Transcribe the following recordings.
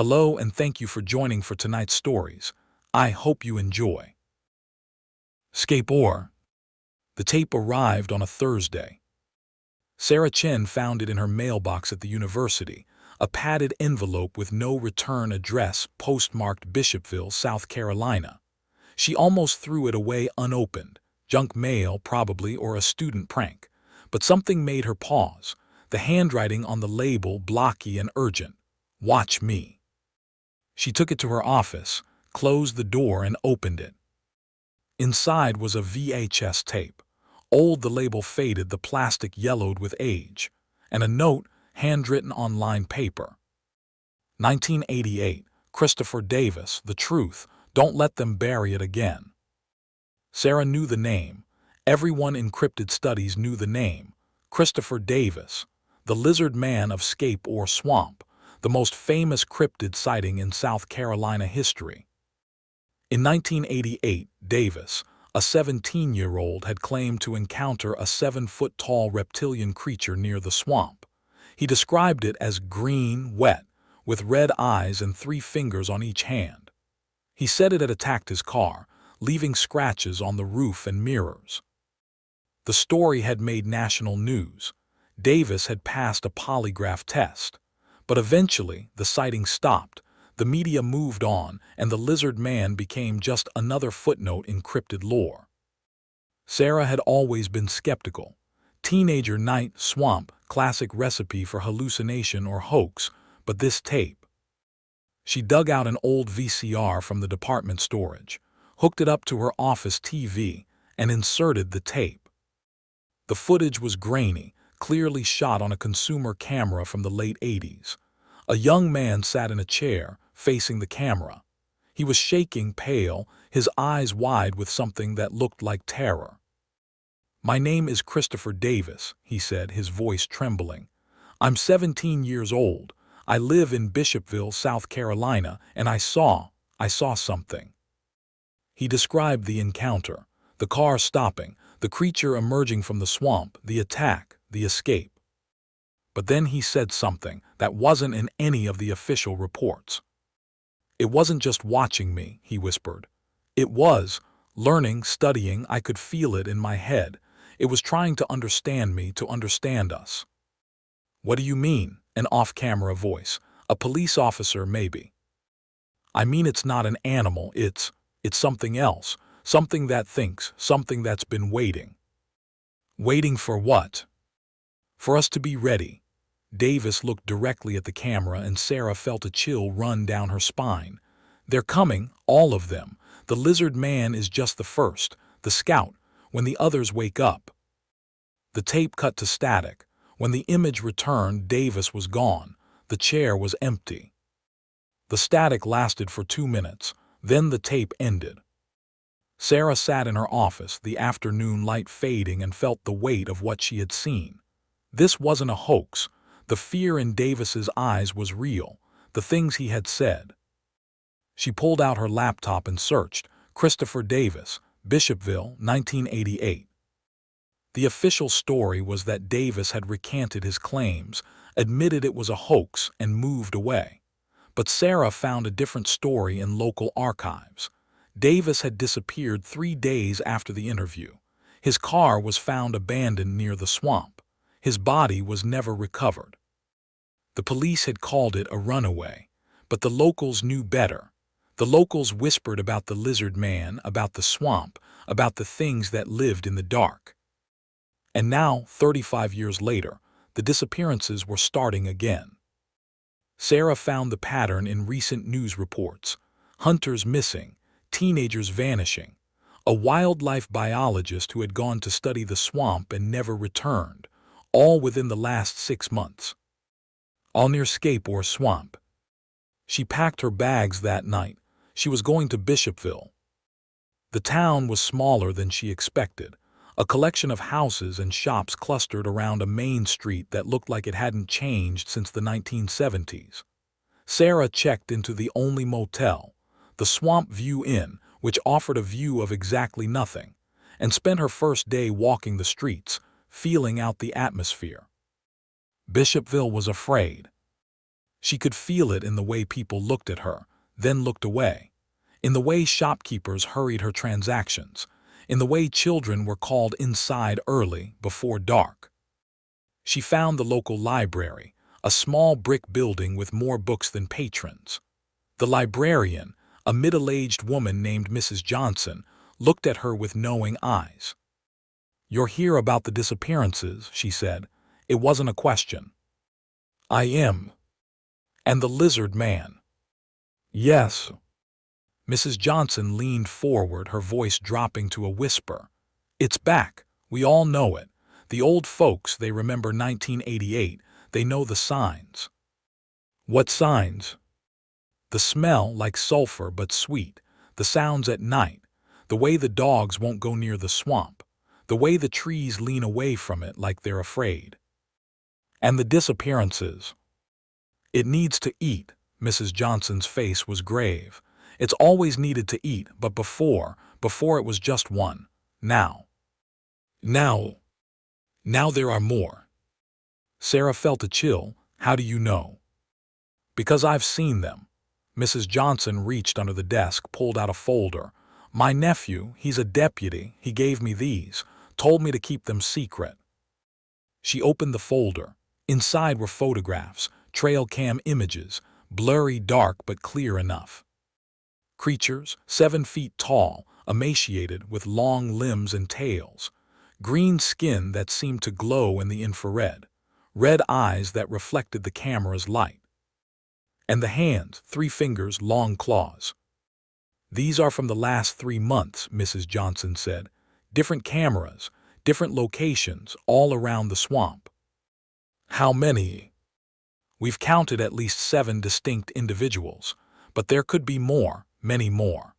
Hello and thank you for joining for tonight's stories. I hope you enjoy. Scape Ore. The tape arrived on a Thursday. Sarah Chen found it in her mailbox at the university, a padded envelope with no return address postmarked Bishopville, South Carolina. She almost threw it away unopened, junk mail probably or a student prank. But something made her pause, the handwriting on the label blocky and urgent. Watch me. She took it to her office, closed the door and opened it. Inside was a VHS tape. Old, the label faded, the plastic yellowed with age, and a note handwritten on lined paper. 1988, Christopher Davis, The Truth, Don't Let Them Bury It Again. Sarah knew the name. Everyone in cryptid studies knew the name. Christopher Davis, the lizard man of Scape Ore Swamp, the most famous cryptid sighting in South Carolina history. In 1988, Davis, a 17-year-old, had claimed to encounter a 7-foot-tall reptilian creature near the swamp. He described it as green, wet, with red eyes and 3 fingers on each hand. He said it had attacked his car, leaving scratches on the roof and mirrors. The story had made national news. Davis had passed a polygraph test. But eventually, the sighting stopped, the media moved on, and the lizard man became just another footnote in cryptid lore. Sarah had always been skeptical. Teenager night, swamp, classic recipe for hallucination or hoax, but this tape. She dug out an old VCR from the department storage, hooked it up to her office TV, and inserted the tape. The footage was grainy, clearly shot on a consumer camera from the late 80s. A young man sat in a chair, facing the camera. He was shaking, pale, his eyes wide with something that looked like terror. "My name is Christopher Davis," he said, his voice trembling. "I'm 17 years old. I live in Bishopville, South Carolina, and I saw something." He described the encounter, the car stopping, the creature emerging from the swamp, the attack, the escape. But then he said something that wasn't in any of the official reports. "It wasn't just watching me," he whispered. "It was learning, studying. I could feel it in my head. It was trying to understand me, to understand us." "What do you mean?" An off-camera voice. "A police officer, maybe." "I mean, it's not an animal, it's something else, something that thinks, something that's been waiting." "Waiting for what?" "For us to be ready." Davis looked directly at the camera and Sarah felt a chill run down her spine. "They're coming, all of them. The lizard man is just the first, the scout, when the others wake up." The tape cut to static. When the image returned, Davis was gone. The chair was empty. The static lasted for 2 minutes. Then the tape ended. Sarah sat in her office, the afternoon light fading, and felt the weight of what she had seen. This wasn't a hoax. The fear in Davis's eyes was real, the things he had said. She pulled out her laptop and searched, Christopher Davis, Bishopville, 1988. The official story was that Davis had recanted his claims, admitted it was a hoax, and moved away. But Sarah found a different story in local archives. Davis had disappeared 3 days after the interview. His car was found abandoned near the swamp. His body was never recovered. The police had called it a runaway, but the locals knew better. The locals whispered about the lizard man, about the swamp, about the things that lived in the dark. And now, 35 years later, the disappearances were starting again. Sarah found the pattern in recent news reports. Hunters missing, teenagers vanishing. A wildlife biologist who had gone to study the swamp and never returned, all within the last 6 months. All near Scape Ore Swamp. She packed her bags that night. She was going to Bishopville. The town was smaller than she expected. A collection of houses and shops clustered around a main street that looked like it hadn't changed since the 1970s. Sarah checked into the only motel, the Swamp View Inn, which offered a view of exactly nothing, and spent her first day walking the streets, feeling out the atmosphere. Bishopville was afraid. She could feel it in the way people looked at her, then looked away, in the way shopkeepers hurried her transactions, in the way children were called inside early, before dark. She found the local library, a small brick building with more books than patrons. The librarian, a middle-aged woman named Mrs. Johnson, looked at her with knowing eyes. "You're here about the disappearances," she said. It wasn't a question. "I am." "And the lizard man?" "Yes." Mrs. Johnson leaned forward, her voice dropping to a whisper. "It's back. We all know it. The old folks, they remember 1988. They know the signs." "What signs?" "The smell, like sulfur but sweet. The sounds at night. The way the dogs won't go near the swamp. The way the trees lean away from it like they're afraid." "And the disappearances?" "It needs to eat." Mrs. Johnson's face was grave. "It's always needed to eat, but before it was just one. Now there are more." Sarah felt a chill. "How do you know?" "Because I've seen them." Mrs. Johnson reached under the desk, pulled out a folder. "My nephew, he's a deputy, he gave me these, told me to keep them secret." She opened the folder. Inside were photographs, trail cam images, blurry, dark but clear enough. Creatures, 7 feet tall, emaciated, with long limbs and tails. Green skin that seemed to glow in the infrared. Red eyes that reflected the camera's light. And the hands, 3 fingers, long claws. "These are from the last 3 months," Mrs. Johnson said. "Different cameras, different locations, all around the swamp." "How many?" "We've counted at least 7 distinct individuals, but there could be more, many more."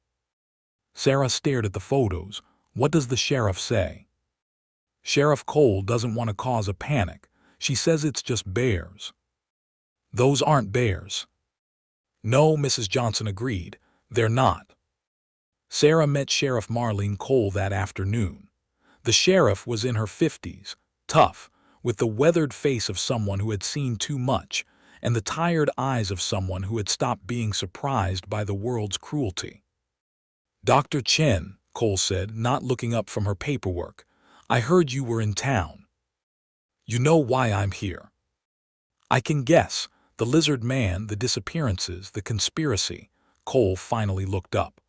Sarah stared at the photos. "What does the sheriff say?" "Sheriff Cole doesn't want to cause a panic. She says it's just bears." "Those aren't bears." "No," Mrs. Johnson agreed. "They're not." Sarah met Sheriff Marlene Cole that afternoon. The sheriff was in her 50s, tough, with the weathered face of someone who had seen too much, and the tired eyes of someone who had stopped being surprised by the world's cruelty. "Dr. Chen," Cole said, not looking up from her paperwork, "I heard you were in town. You know why I'm here." "I can guess. The lizard man, the disappearances, the conspiracy." Cole finally looked up.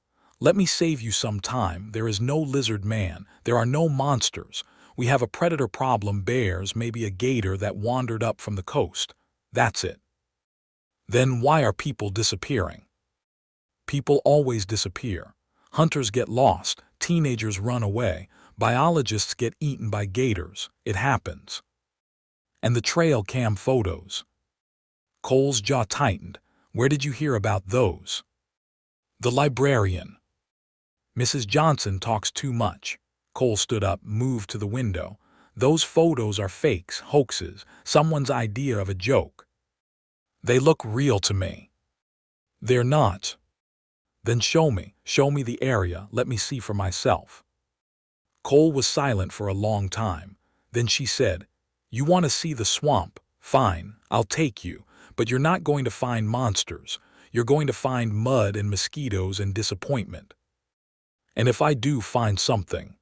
"Let me save you some time. There is no lizard man. There are no monsters. We have a predator problem, bears, maybe a gator that wandered up from the coast. That's it." "Then why are people disappearing?" "People always disappear. Hunters get lost, teenagers run away, biologists get eaten by gators. It happens." "And the trail cam photos?" Cole's jaw tightened. "Where did you hear about those?" "The librarian." "Mrs. Johnson talks too much." Cole stood up, moved to the window. "Those photos are fakes, hoaxes, someone's idea of a joke." "They look real to me." "They're not." "Then show me the area, let me see for myself." Cole was silent for a long time. Then she said, "You want to see the swamp? Fine, I'll take you, but you're not going to find monsters. You're going to find mud and mosquitoes and disappointment. And if I do find something,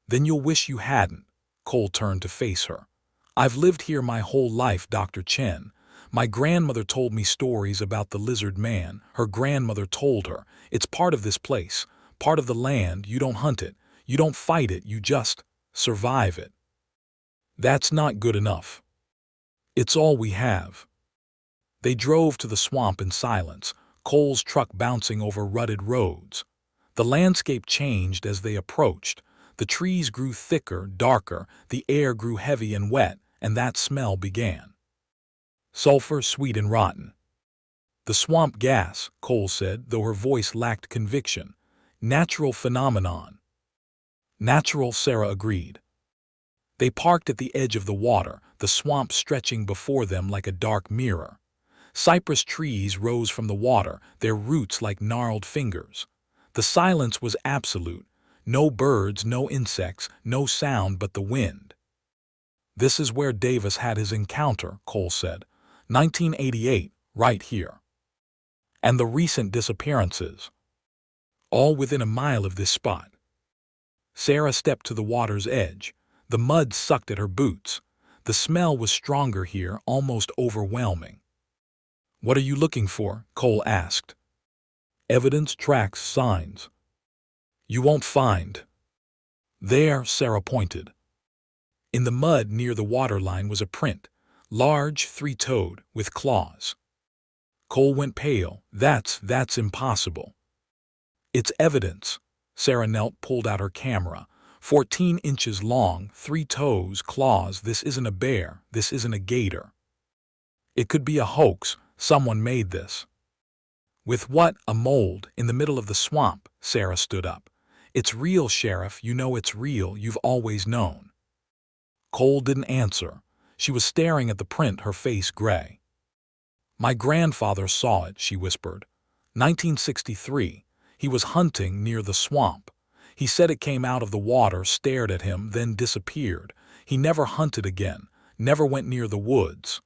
then you'll wish you hadn't." Cole turned to face her. "I've lived here my whole life, Dr. Chen. My grandmother told me stories about the lizard man. Her grandmother told her. It's part of this place, part of the land. You don't hunt it. You don't fight it. You just survive it." "That's not good enough." "It's all we have." They drove to the swamp in silence, Cole's truck bouncing over rutted roads. The landscape changed as they approached. The trees grew thicker, darker, the air grew heavy and wet, and that smell began. "Sulfur, sweet and rotten." "The swamp gas," Cole said, though her voice lacked conviction. "Natural phenomenon." "Natural," Sarah agreed. They parked at the edge of the water, the swamp stretching before them like a dark mirror. Cypress trees rose from the water, their roots like gnarled fingers. The silence was absolute. No birds, no insects, no sound but the wind. "This is where Davis had his encounter," Cole said. 1988, right here. And the recent disappearances, all within a mile of this spot. Sarah stepped to the water's edge. The mud sucked at her boots. The smell was stronger here, almost overwhelming. "What are you looking for?" Cole asked. "Evidence, tracks, signs." "You won't find." "There," Sarah pointed. In the mud near the waterline was a print, large, three-toed, with claws. Cole went pale. That's impossible." "It's evidence." Sarah knelt, pulled out her camera. 14 inches long, 3 toes, claws. This isn't a bear. This isn't a gator. It could be a hoax. Someone made this. "With what? A mold in the middle of the swamp." Sarah stood up. "It's real, Sheriff. You know it's real. You've always known." Cole didn't answer. She was staring at the print, her face gray. "My grandfather saw it," she whispered. 1963. He was hunting near the swamp. He said it came out of the water, stared at him, then disappeared. He never hunted again, never went near the woods."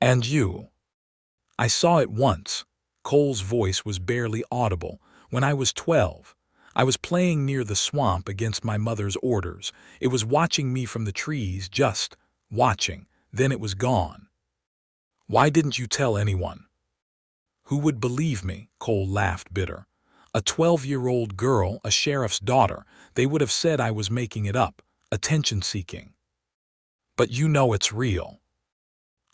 "And you?" "I saw it once." Cole's voice was barely audible. "When I was 12. I was playing near the swamp against my mother's orders. It was watching me from the trees, just watching. Then it was gone." "Why didn't you tell anyone?" "Who would believe me?" Cole laughed, bitter. "A 12-year-old girl, a sheriff's daughter. They would have said I was making it up, attention-seeking." "But you know it's real."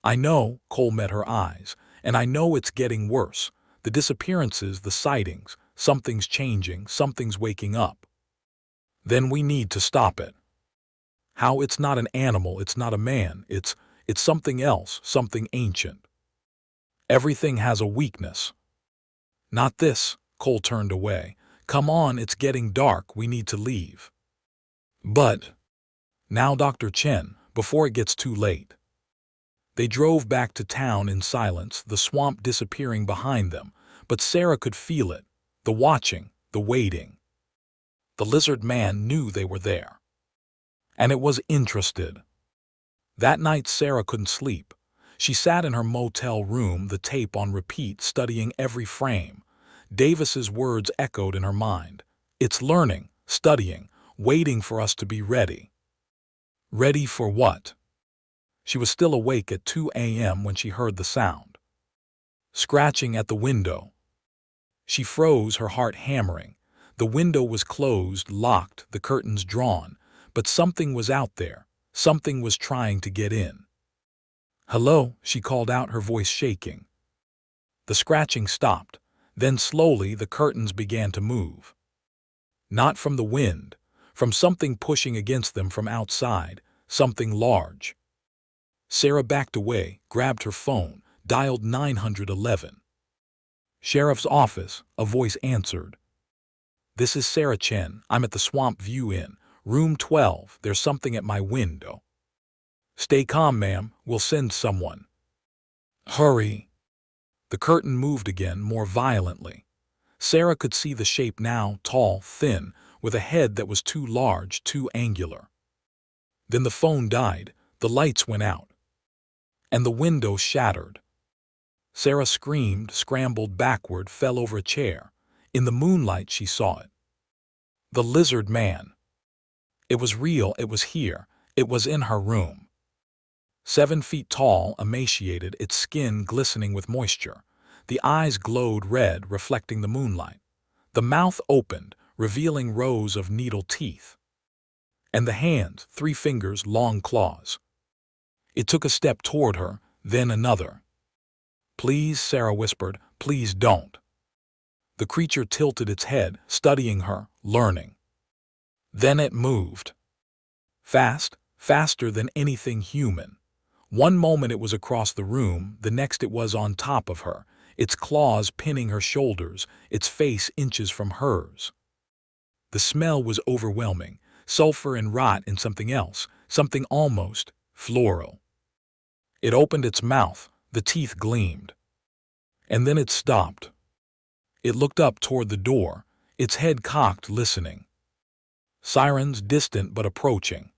"I know," Cole met her eyes, "and I know it's getting worse. The disappearances, the sightings, something's changing, something's waking up. Then we need to stop it." "How? It's not an animal, it's not a man, it's something else, something ancient. Everything has a weakness." "Not this." Cole turned away. "Come on, it's getting dark, we need to leave." "But—" "Now, Dr. Chen, before it gets too late." They drove back to town in silence, the swamp disappearing behind them, but Sarah could feel it, the watching, the waiting. The lizard man knew they were there. And it was interested. That night Sarah couldn't sleep. She sat in her motel room, the tape on repeat, studying every frame. Davis's words echoed in her mind. "It's learning, studying, waiting for us to be ready." Ready for what? She was still awake at 2 a.m. when she heard the sound. Scratching at the window. She froze, her heart hammering. The window was closed, locked, the curtains drawn, but something was out there. Something was trying to get in. "Hello," she called out, her voice shaking. The scratching stopped. Then slowly the curtains began to move. Not from the wind, from something pushing against them from outside, something large. Sarah backed away, grabbed her phone, dialed 911. "Sheriff's office," a voice answered. "This is Sarah Chen. I'm at the Swamp View Inn, room 12. There's something at my window." "Stay calm, ma'am. We'll send someone." "Hurry." The curtain moved again, more violently. Sarah could see the shape now, tall, thin, with a head that was too large, too angular. Then the phone died, the lights went out. And the window shattered. Sarah screamed, scrambled backward, fell over a chair. In the moonlight she saw it. The lizard man. It was real, it was here, it was in her room. 7 feet tall, emaciated, its skin glistening with moisture. The eyes glowed red, reflecting the moonlight. The mouth opened, revealing rows of needle teeth. And the hands, 3 fingers, long claws. It took a step toward her, then another. "Please," Sarah whispered, "please don't." The creature tilted its head, studying her, learning. Then it moved. Fast, faster than anything human. One moment it was across the room, the next it was on top of her, its claws pinning her shoulders, its face inches from hers. The smell was overwhelming, sulfur and rot and something else, something almost floral. It opened its mouth, the teeth gleamed. And then it stopped. It looked up toward the door, its head cocked, listening. Sirens, distant but approaching.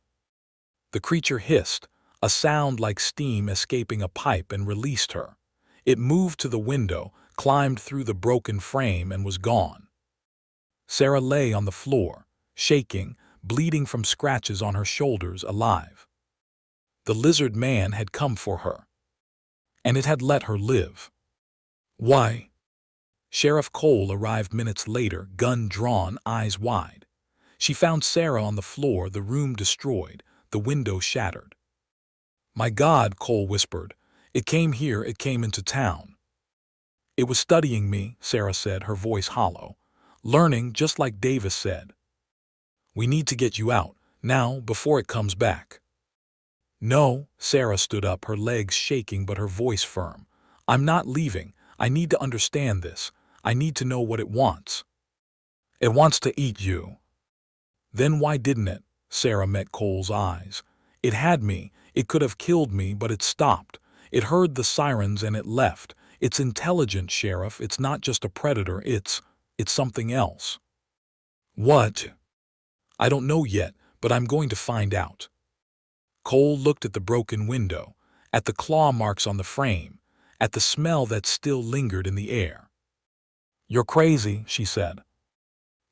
The creature hissed, a sound like steam escaping a pipe, and released her. It moved to the window, climbed through the broken frame, and was gone. Sarah lay on the floor, shaking, bleeding from scratches on her shoulders, alive. The lizard man had come for her, and it had let her live. Why? Sheriff Cole arrived minutes later, gun drawn, eyes wide. She found Sarah on the floor, the room destroyed, the window shattered. "My God," Cole whispered. "It came here, it came into town." "It was studying me," Sarah said, her voice hollow. "Learning, just like Davis said. We need to get you out, now, before it comes back." "No," Sarah stood up, her legs shaking but her voice firm. "I'm not leaving. I need to understand this. I need to know what it wants." "It wants to eat you." "Then why didn't it?" Sarah met Cole's eyes. "It had me. It could have killed me, but it stopped. It heard the sirens and it left. It's intelligent, Sheriff. It's not just a predator. It's something else." "What?" "I don't know yet, but I'm going to find out." Cole looked at the broken window, at the claw marks on the frame, at the smell that still lingered in the air. "You're crazy," she said.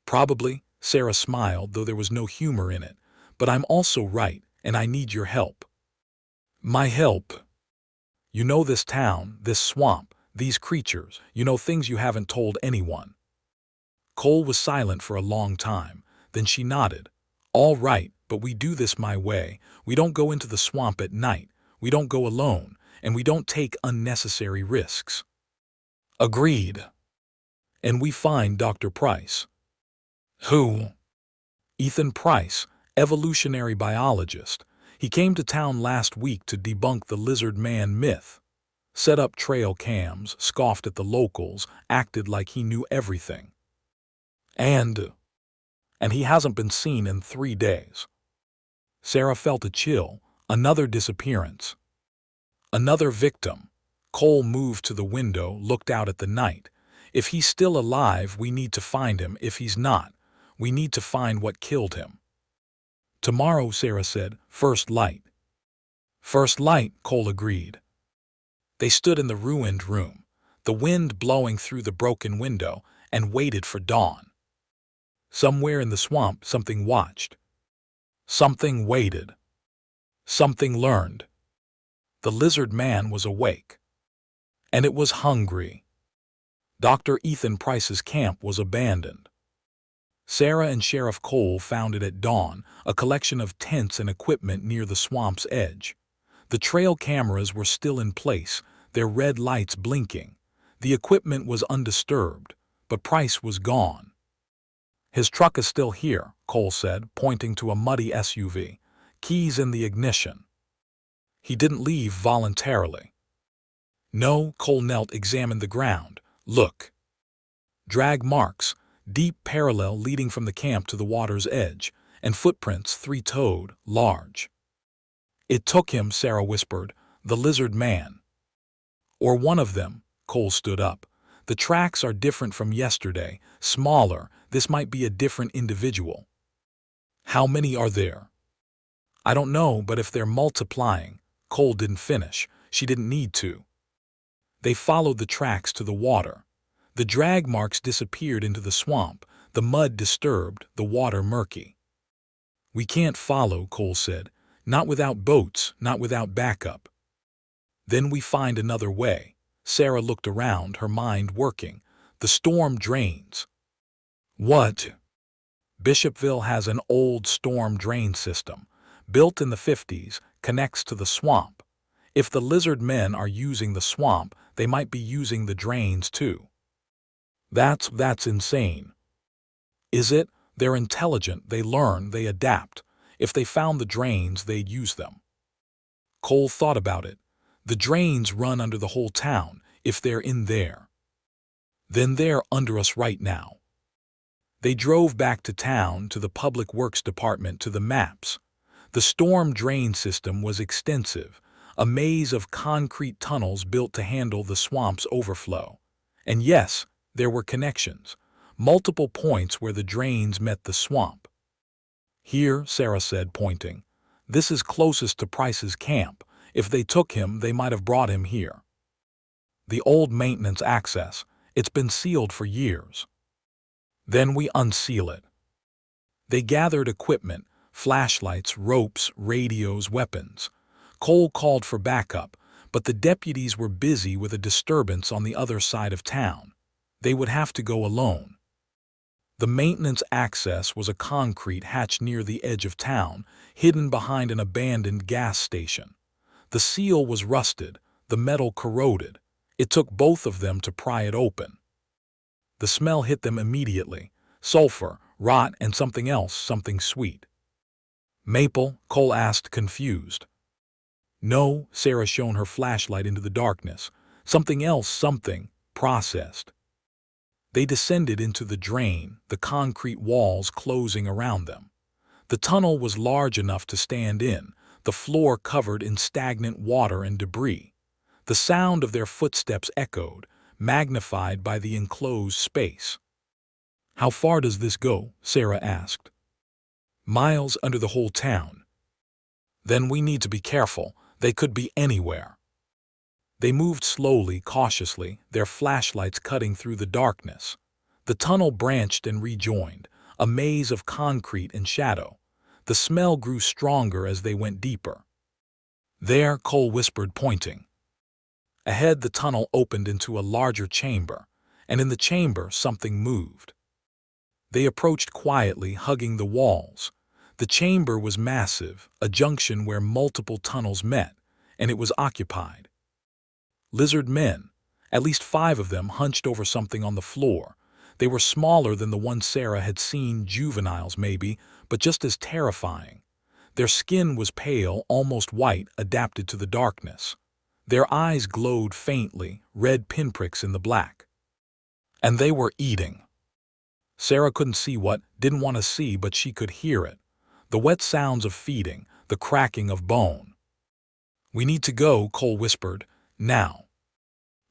"Probably," Sarah smiled, though there was no humor in it. "But I'm also right, and I need your help." "My help?" "You know this town, this swamp, these creatures. You know things you haven't told anyone." Cole was silent for a long time. Then she nodded. "All right, but we do this my way. We don't go into the swamp at night. We don't go alone, and we don't take unnecessary risks." "Agreed." "And we find Dr. Price." "Who?" "Ethan Price, evolutionary biologist. He came to town last week to debunk the lizard man myth. Set up trail cams, scoffed at the locals, acted like he knew everything. And he hasn't been seen in 3 days." Sarah felt a chill. Another disappearance. Another victim. Cole moved to the window, looked out at the night. "If he's still alive, we need to find him. If he's not, we need to find what killed him." "Tomorrow," Sarah said. "First light." "First light," Cole agreed. They stood in the ruined room, the wind blowing through the broken window, and waited for dawn. Somewhere in the swamp, something watched. Something waited. Something learned. The lizard man was awake. And it was hungry. Dr. Ethan Price's camp was abandoned. Sarah and Sheriff Cole found it at dawn, a collection of tents and equipment near the swamp's edge. The trail cameras were still in place, their red lights blinking. The equipment was undisturbed, but Price was gone. "His truck is still here," Cole said, pointing to a muddy SUV. "Keys in the ignition." "He didn't leave voluntarily." "No." Cole knelt, examined the ground. "Look." Drag marks, deep parallel leading from the camp to the water's edge, and footprints, 3-toed, large. "It took him," Sarah whispered, "the lizard man." "Or one of them." Cole stood up. "The tracks are different from yesterday, smaller. This might be a different individual." "How many are there?" "I don't know, but if they're multiplying." Cole didn't finish. She didn't need to. They followed the tracks to the water. The drag marks disappeared into the swamp, the mud disturbed, the water murky. "We can't follow," Cole said. "Not without boats, not without backup." "Then we find another way." Sarah looked around, her mind working. "The storm drains." "What?" "Bishopville has an old storm drain system. Built in the 50s, connects to the swamp. If the lizard men are using the swamp, they might be using the drains too." That's insane." "Is it? They're intelligent, they learn, they adapt. If they found the drains, they'd use them." Cole thought about it. "The drains run under the whole town, if they're in there. Then they're under us right now." They drove back to town, to the Public Works Department, to the maps. The storm drain system was extensive, a maze of concrete tunnels built to handle the swamp's overflow. And yes, there were connections, multiple points where the drains met the swamp. "Here," Sarah said, pointing. "This is closest to Price's camp, If they took him, they might have brought him here. The old maintenance access. It's been sealed for years. Then we unseal it. They gathered equipment, flashlights, ropes, radios, weapons. Cole called for backup, but the deputies were busy with a disturbance on the other side of town. They would have to go alone. The maintenance access was a concrete hatch near the edge of town, hidden behind an abandoned gas station. The seal was rusted, the metal corroded. It took both of them to pry it open. The smell hit them immediately. Sulfur, rot, and something else, something sweet. Maple? Cole asked, confused. No, Sarah shone her flashlight into the darkness. Something else, something processed. They descended into the drain, the concrete walls closing around them. The tunnel was large enough to stand in, the floor covered in stagnant water and debris. The sound of their footsteps echoed, magnified by the enclosed space. How far does this go? Sarah asked. Miles under the whole town. Then we need to be careful. They could be anywhere. They moved slowly, cautiously, their flashlights cutting through the darkness. The tunnel branched and rejoined, a maze of concrete and shadow. The smell grew stronger as they went deeper. There, Cole whispered, pointing. Ahead, the tunnel opened into a larger chamber, and in the chamber something moved. They approached quietly, hugging the walls. The chamber was massive, a junction where multiple tunnels met, and it was occupied. Lizard men, at least 5 of them, hunched over something on the floor. They were smaller than the ones Sarah had seen, juveniles maybe, but just as terrifying. Their skin was pale, almost white, adapted to the darkness. Their eyes glowed faintly, red pinpricks in the black. And they were eating. Sarah couldn't see what, didn't want to see, but she could hear it. The wet sounds of feeding, the cracking of bone. We need to go, Cole whispered, now.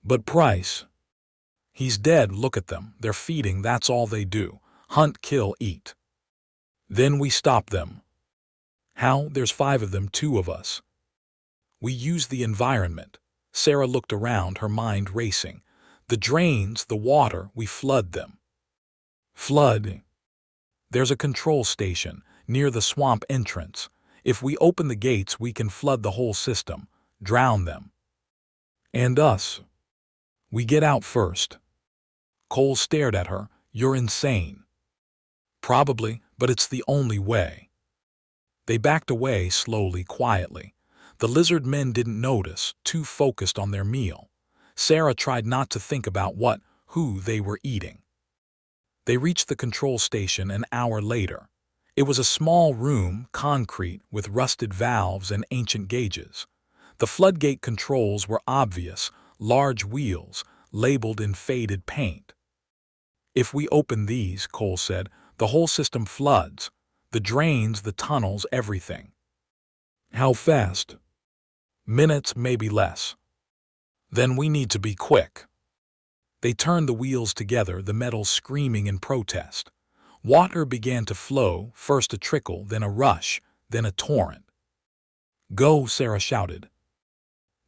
But Price. He's dead, look at them, they're feeding, that's all they do. Hunt, kill, eat. Then we stop them. How? There's 5 of them, 2 of us. We use the environment. Sarah looked around, her mind racing. The drains, the water, we flood them. Flood. There's a control station near the swamp entrance. If we open the gates, we can flood the whole system, drown them. And us. We get out first. Cole stared at her. You're insane. Probably, but it's the only way. They backed away slowly, quietly. The lizard men didn't notice, too focused on their meal. Sarah tried not to think about who they were eating. They reached the control station an hour later. It was a small room, concrete, with rusted valves and ancient gauges. The floodgate controls were obvious, large wheels, labeled in faded paint. If we open these, Cole said, the whole system floods. The drains, the tunnels, everything. How fast? Minutes, maybe less. Then we need to be quick. They turned the wheels together, the metal screaming in protest. Water began to flow, first a trickle, then a rush, then a torrent. Go, Sarah shouted.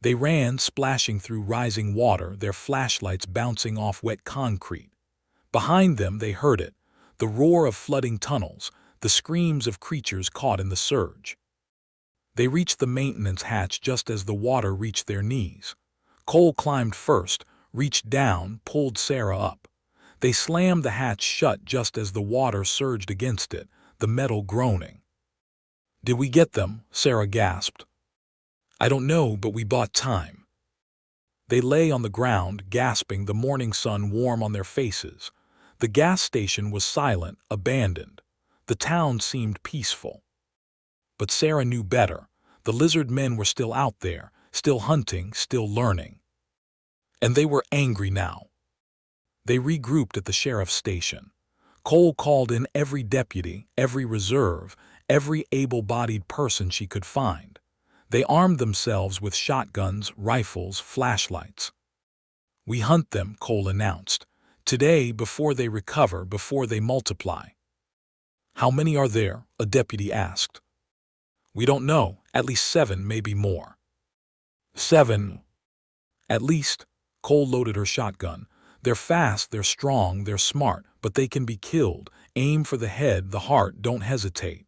They ran, splashing through rising water, their flashlights bouncing off wet concrete. Behind them they heard it, the roar of flooding tunnels, the screams of creatures caught in the surge. They reached the maintenance hatch just as the water reached their knees. Cole climbed first, reached down, pulled Sarah up. They slammed the hatch shut just as the water surged against it, the metal groaning. Did we get them? Sarah gasped. I don't know, but we bought time. They lay on the ground, gasping, the morning sun warm on their faces. The gas station was silent, abandoned. The town seemed peaceful. But Sarah knew better. The lizard men were still out there, still hunting, still learning. And they were angry now. They regrouped at the sheriff's station. Cole called in every deputy, every reserve, every able-bodied person she could find. They armed themselves with shotguns, rifles, flashlights. We hunt them, Cole announced. Today, before they recover, before they multiply. How many are there? A deputy asked. We don't know, at least 7, maybe more. 7. At least, Cole loaded her shotgun. They're fast, they're strong, they're smart, but they can be killed. Aim for the head, the heart, don't hesitate.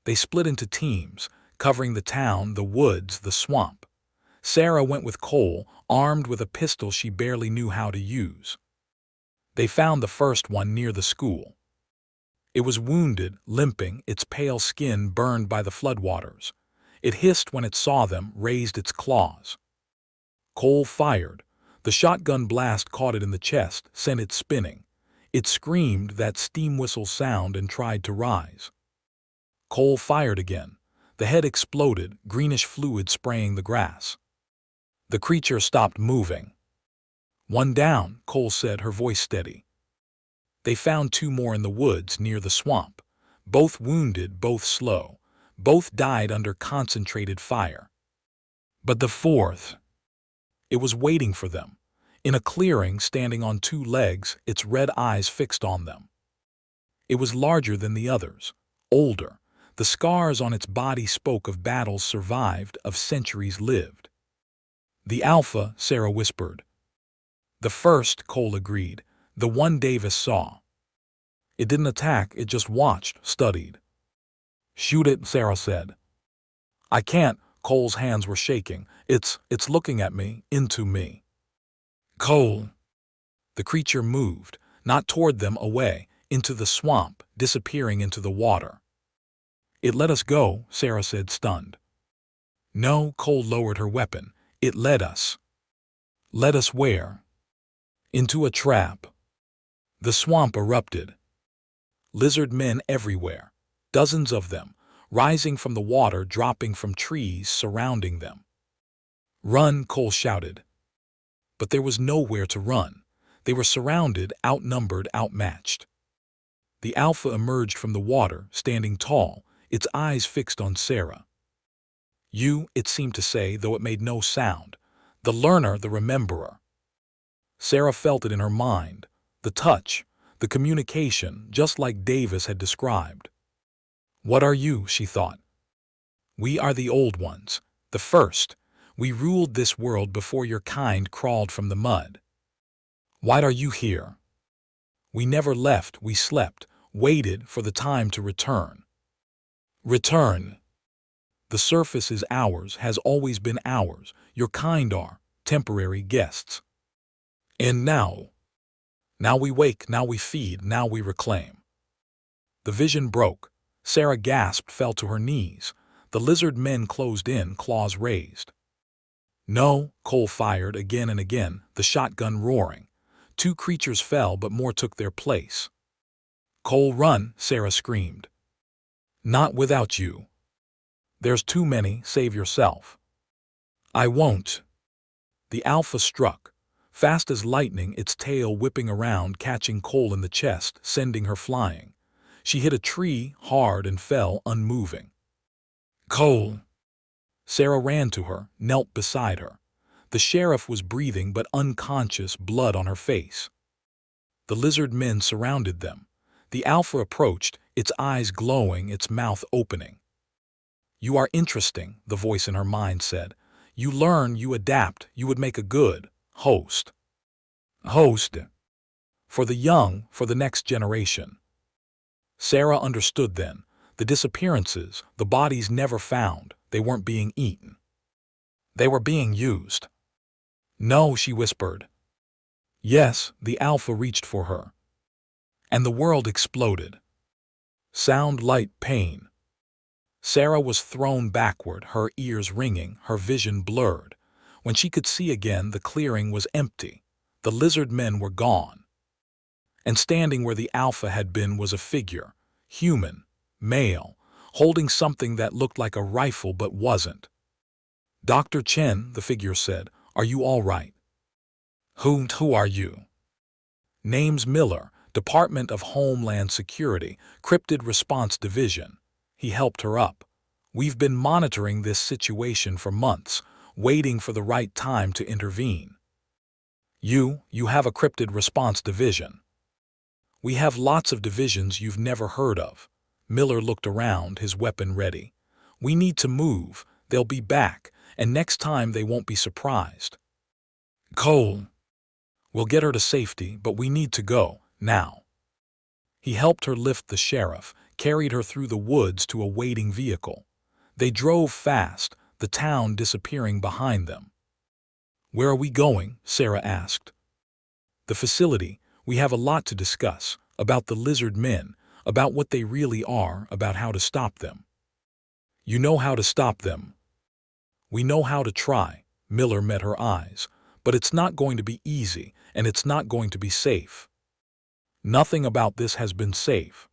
They split into teams, covering the town, the woods, the swamp. Sarah went with Cole, armed with a pistol she barely knew how to use. They found the first one near the school. It was wounded, limping, its pale skin burned by the floodwaters. It hissed when it saw them, raised its claws. Cole fired. The shotgun blast caught it in the chest, sent it spinning. It screamed that steam whistle sound and tried to rise. Cole fired again. The head exploded, greenish fluid spraying the grass. The creature stopped moving. One down, Cole said, her voice steady. They found 2 more in the woods near the swamp. Both wounded, both slow. Both died under concentrated fire. But the 4th, it was waiting for them. In a clearing, standing on 2 legs, its red eyes fixed on them. It was larger than the others, older. The scars on its body spoke of battles survived, of centuries lived. The Alpha, Sarah whispered. The first, Cole agreed, the one Davis saw. It didn't attack, it just watched, studied. Shoot it, Sarah said. I can't, Cole's hands were shaking. It's looking at me, into me. Cole. The creature moved, not toward them, away, into the swamp, disappearing into the water. It let us go, Sarah said, stunned. No, Cole lowered her weapon. It led us. Led us where? Into a trap. The swamp erupted. Lizard men everywhere, dozens of them, rising from the water, dropping from trees, surrounding them. Run, Cole shouted. But there was nowhere to run. They were surrounded, outnumbered, outmatched. The Alpha emerged from the water, standing tall, its eyes fixed on Sarah. You, it seemed to say, though it made no sound. The learner, the rememberer. Sarah felt it in her mind. The touch, the communication, just like Davis had described. What are you, she thought. We are the old ones, the first. We ruled this world before your kind crawled from the mud. Why are you here? We never left, we slept, waited for the time to return. Return. The surface is ours, has always been ours. Your kind are temporary guests. And now? Now we wake, now we feed, now we reclaim. The vision broke. Sarah gasped, fell to her knees. The lizard men closed in, claws raised. No, Cole fired again and again, the shotgun roaring. 2 creatures fell, but more took their place. Cole, run, Sarah screamed. Not without you. There's too many, save yourself. I won't. The Alpha struck. Fast as lightning, its tail whipping around, catching Cole in the chest, sending her flying. She hit a tree, hard, and fell, unmoving. Cole. Sarah ran to her, knelt beside her. The sheriff was breathing but unconscious, blood on her face. The lizard men surrounded them. The Alpha approached, its eyes glowing, its mouth opening. You are interesting, the voice in her mind said. You learn, you adapt, you would make a good host. Host. For the young, for the next generation. Sarah understood then. The disappearances, the bodies never found, they weren't being eaten. They were being used. No, she whispered. Yes, the Alpha reached for her. And the world exploded. Sound, light, pain. Sarah was thrown backward, her ears ringing, her vision blurred. When she could see again, the clearing was empty. The lizard men were gone. And standing where the Alpha had been was a figure, human, male, holding something that looked like a rifle but wasn't. Dr. Chen, the figure said, are you all right? Who are you? Name's Miller, Department of Homeland Security, Cryptid Response Division. He helped her up. We've been monitoring this situation for months, waiting for the right time to intervene. You have a Cryptid Response Division. We have lots of divisions you've never heard of. Miller looked around, his weapon ready. We need to move. They'll be back. and next time they won't be surprised. Cole, we'll get her to safety, but we need to go, now. He helped her lift the sheriff, carried her through the woods to a waiting vehicle. They drove fast, the town disappearing behind them. Where are we going? Sarah asked. The facility. We have a lot to discuss, about the lizard men, about what they really are, about how to stop them. You know how to stop them. We know how to try. Miller met her eyes. But it's not going to be easy, and it's not going to be safe. Nothing about this has been safe.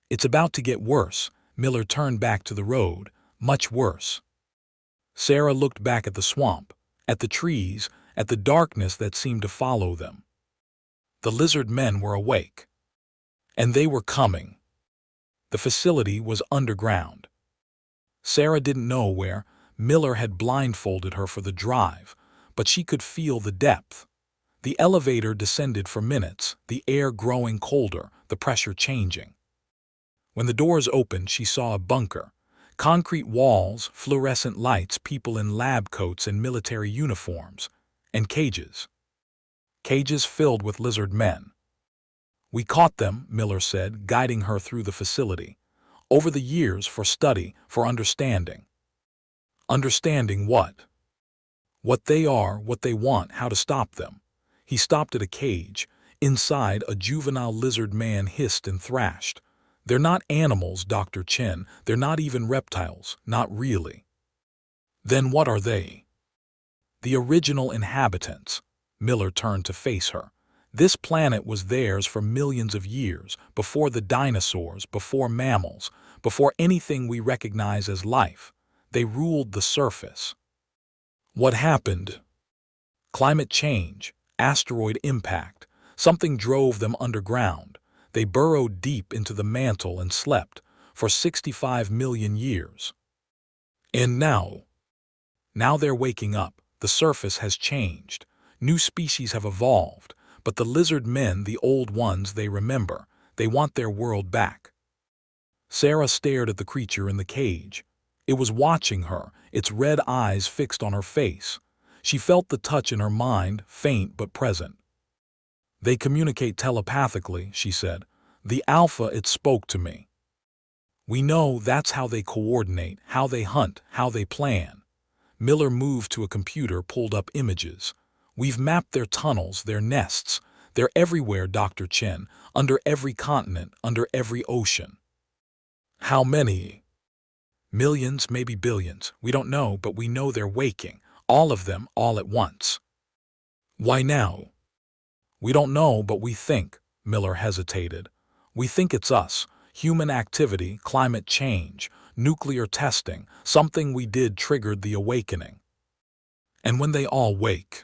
It's about to get worse. Miller turned back to the road. Much worse. Sarah looked back at the swamp, at the trees, at the darkness that seemed to follow them. The lizard men were awake. And they were coming. The facility was underground. Sarah didn't know where. Miller had blindfolded her for the drive, but she could feel the depth. The elevator descended for minutes, the air growing colder, the pressure changing. When the doors opened, she saw a bunker. Concrete walls, fluorescent lights, people in lab coats and military uniforms, and cages. Cages filled with lizard men. We caught them, Miller said, guiding her through the facility. Over the years, for study, for understanding. Understanding what? What they are, what they want, how to stop them. He stopped at a cage. Inside, a juvenile lizard man hissed and thrashed. They're not animals, Dr. Chen. They're not even reptiles. Not really. Then what are they? The original inhabitants. Miller turned to face her. This planet was theirs for millions of years, before the dinosaurs, before mammals, before anything we recognize as life. They ruled the surface. What happened? Climate change, asteroid impact. Something drove them underground. They burrowed deep into the mantle and slept for 65 million years. And now they're waking up. The surface has changed. New species have evolved, but the lizard men, the old ones they remember, they want their world back. Sarah stared at the creature in the cage. It was watching her, its red eyes fixed on her face. She felt the touch in her mind, faint but present. They communicate telepathically, she said. The Alpha, it spoke to me. We know that's how they coordinate, how they hunt, how they plan. Miller moved to a computer, pulled up images. We've mapped their tunnels, their nests. They're everywhere, Dr. Chen, under every continent, under every ocean. How many? Millions, maybe billions. We don't know, but we know they're waking. All of them, all at once. Why now? We don't know, but we think. Miller hesitated. We think it's us. Human activity, climate change, nuclear testing, something we did triggered the awakening. And when they all wake,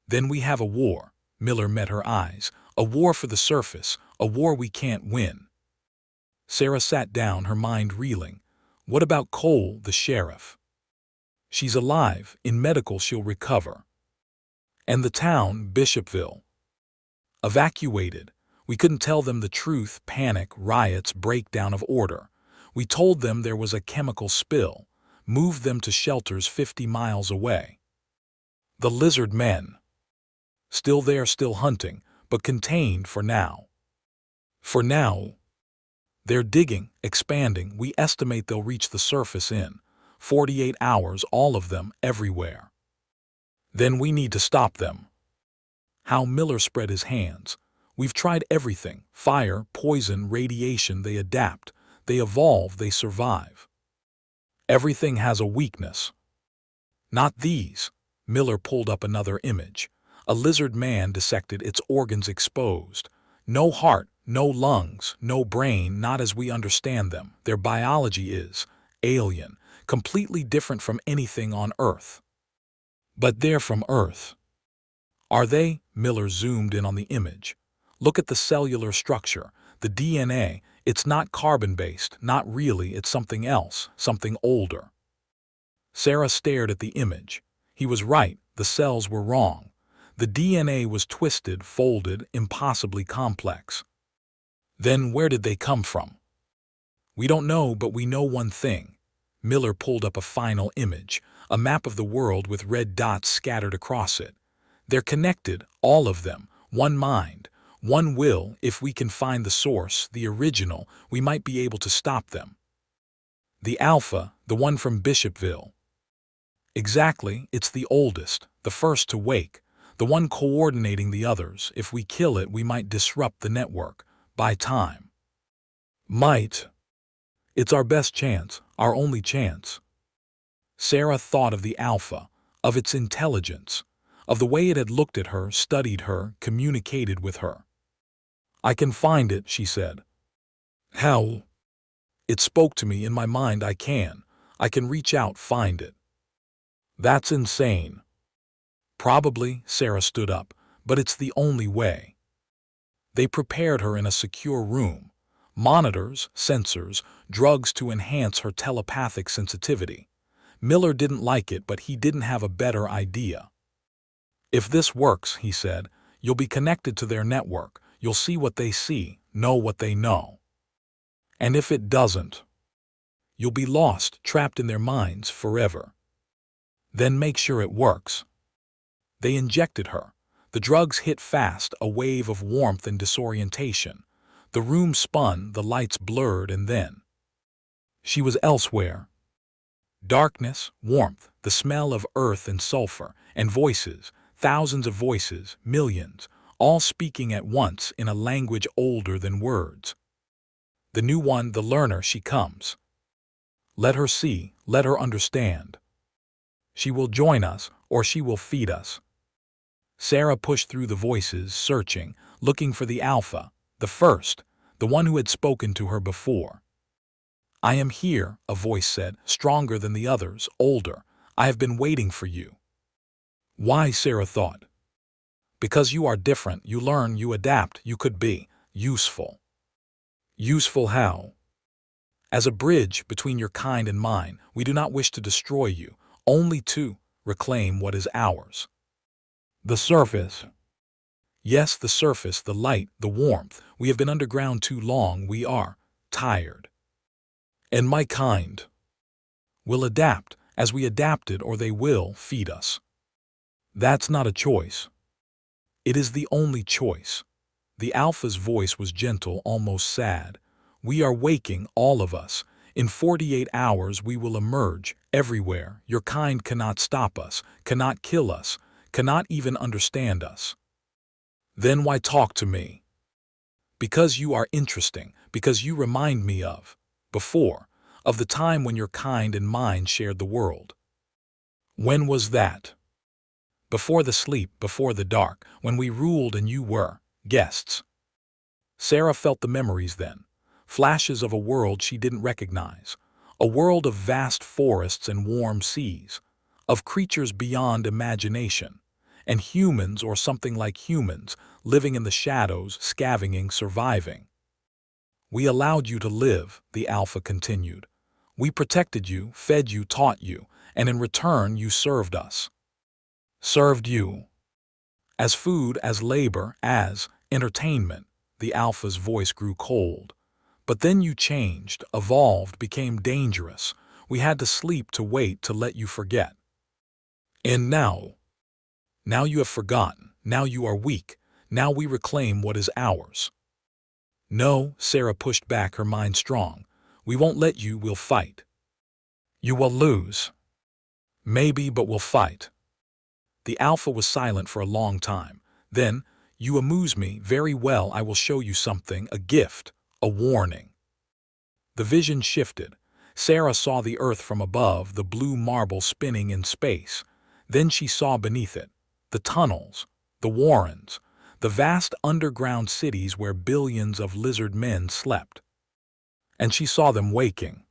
then we have a war. Miller met her eyes. A war for the surface, a war we can't win. Sarah sat down, her mind reeling. What about Cole, the sheriff? She's alive. In medical, she'll recover. And the town, Bishopville. Evacuated. We couldn't tell them the truth. Panic, riots, breakdown of order. We told them there was a chemical spill. Moved them to shelters 50 miles away. The lizard men. Still there, still hunting, but contained for now. For now. They're digging, expanding. We estimate they'll reach the surface in 48 hours, all of them, everywhere. Then we need to stop them. How? Miller spread his hands. We've tried everything. Fire, poison, radiation. They adapt. They evolve. They survive. Everything has a weakness. Not these. Miller pulled up another image. A lizard man dissected, its organs exposed. No heart, no lungs, no brain, not as we understand them. Their biology is alien, completely different from anything on Earth. But they're from Earth. Are they? Miller zoomed in on the image. Look at the cellular structure, the DNA. It's not carbon-based, not really. It's something else, something older. Sarah stared at the image. He was right. The cells were wrong. The DNA was twisted, folded, impossibly complex. Then where did they come from? We don't know, but we know one thing. Miller pulled up a final image, a map of the world with red dots scattered across it. They're connected, all of them, one mind, one will. If we can find the source, the original, we might be able to stop them. The Alpha, the one from Bishopville. Exactly, it's the oldest, the first to wake, the one coordinating the others. If we kill it, we might disrupt the network. Buy time. Might. It's our best chance, our only chance. Sarah thought of the Alpha, of its intelligence, of the way it had looked at her, studied her, communicated with her. I can find it, she said. How? It spoke to me in my mind. I can reach out, find it. That's insane. Probably, Sarah stood up, but it's the only way. They prepared her in a secure room. Monitors, sensors, drugs to enhance her telepathic sensitivity. Miller didn't like it, but he didn't have a better idea. If this works, he said, you'll be connected to their network. You'll see what they see, know what they know. And if it doesn't, you'll be lost, trapped in their minds forever. Then make sure it works. They injected her. The drugs hit fast, a wave of warmth and disorientation. The room spun, the lights blurred, and then she was elsewhere. Darkness, warmth, the smell of earth and sulfur, and voices, thousands of voices, millions, all speaking at once in a language older than words. The new one, the learner, she comes. Let her see, let her understand. She will join us, or she will feed us. Sarah pushed through the voices, searching, looking for the Alpha, the first, the one who had spoken to her before. I am here, a voice said, stronger than the others, older. I have been waiting for you. Why, Sarah thought. Because you are different, you learn, you adapt, you could be useful. Useful how? As a bridge between your kind and mine. We do not wish to destroy you, only to reclaim what is ours. The surface. Yes, the surface, the light, the warmth. We have been underground too long. We are tired. And my kind will adapt, as we adapted, or they will feed us. That's not a choice. It is the only choice. The Alpha's voice was gentle, almost sad. We are waking, all of us. In 48 hours we will emerge, everywhere. Your kind cannot stop us, cannot kill us, cannot even understand us. Then why talk to me? Because you are interesting, because you remind me of the time when your kind and mine shared the world. When was that? Before the sleep, before the dark, when we ruled and you were guests. Sarah felt the memories then, flashes of a world she didn't recognize, a world of vast forests and warm seas, of creatures beyond imagination, and humans, or something like humans, living in the shadows, scavenging, surviving. We allowed you to live, the Alpha continued. We protected you, fed you, taught you, and in return you served us. Served you. As food, as labor, as entertainment. The Alpha's voice grew cold. But then you changed, evolved, became dangerous. We had to sleep, to wait, to let you forget. And now you have forgotten. Now you are weak. Now we reclaim what is ours. No, Sarah pushed back, her mind strong. We won't let you, we'll fight. You will lose. Maybe, but we'll fight. The Alpha was silent for a long time. Then, you amuse me, very well, I will show you something, a gift, a warning. The vision shifted. Sarah saw the earth from above, the blue marble spinning in space. Then she saw beneath it, the tunnels, the warrens, the vast underground cities where billions of lizard men slept. And she saw them waking.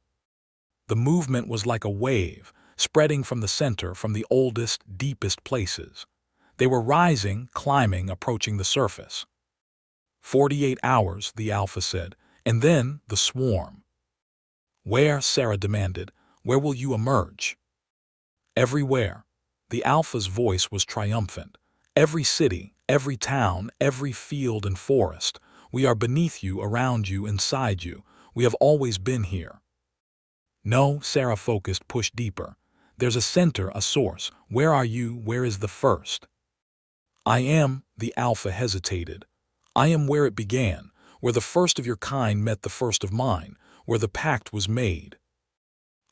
The movement was like a wave, spreading from the center, from the oldest, deepest places. They were rising, climbing, approaching the surface. 48 hours, the Alpha said, and then the swarm. Where, Sarah demanded, where will you emerge? Everywhere. The Alpha's voice was triumphant. Every city, every town, every field and forest. We are beneath you, around you, inside you. We have always been here. No, Sarah focused, pushed deeper. There's a center, a source. Where are you? Where is the first? I am, the Alpha hesitated. I am where it began, where the first of your kind met the first of mine, where the pact was made.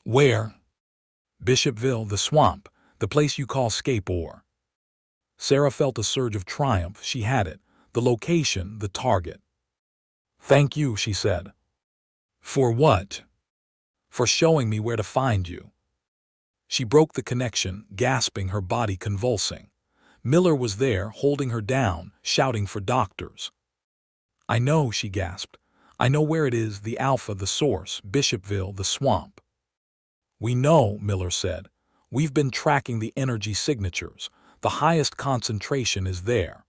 Where? Bishopville, the swamp, the place you call Scape Ore. Sarah felt a surge of triumph. She had it. The location, the target. Thank you, she said. For what? For showing me where to find you. She broke the connection, gasping, her body convulsing. Miller was there, holding her down, shouting for doctors. I know, she gasped. I know where it is, the Alpha, the source, Bishopville, the swamp. We know, Miller said. We've been tracking the energy signatures. The highest concentration is there.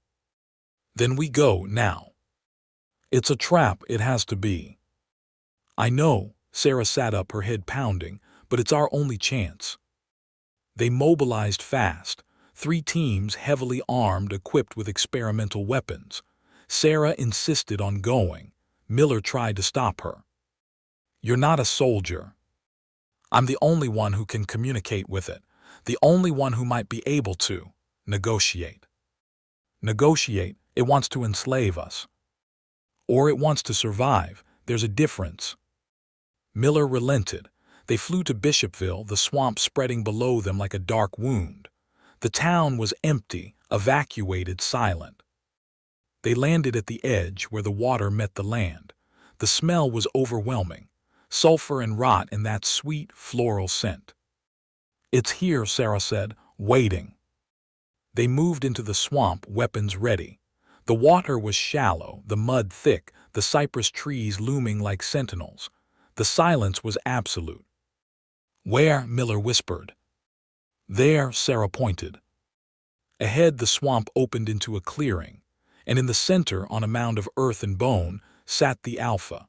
Then we go now. It's a trap, it has to be. I know, Sarah sat up, her head pounding, but it's our only chance. They mobilized fast. 3 teams, heavily armed, equipped with experimental weapons. Sarah insisted on going. Miller tried to stop her. You're not a soldier. I'm the only one who can communicate with it, the only one who might be able to negotiate. Negotiate, it wants to enslave us. Or it wants to survive, there's a difference. Miller relented. They flew to Bishopville, the swamp spreading below them like a dark wound. The town was empty, evacuated, silent. They landed at the edge where the water met the land. The smell was overwhelming. Sulfur and rot in that sweet, floral scent. It's here, Sarah said, waiting. They moved into the swamp, weapons ready. The water was shallow, the mud thick, the cypress trees looming like sentinels. The silence was absolute. Where? Miller whispered. There, Sarah pointed. Ahead, the swamp opened into a clearing, and in the center, on a mound of earth and bone, sat the Alpha.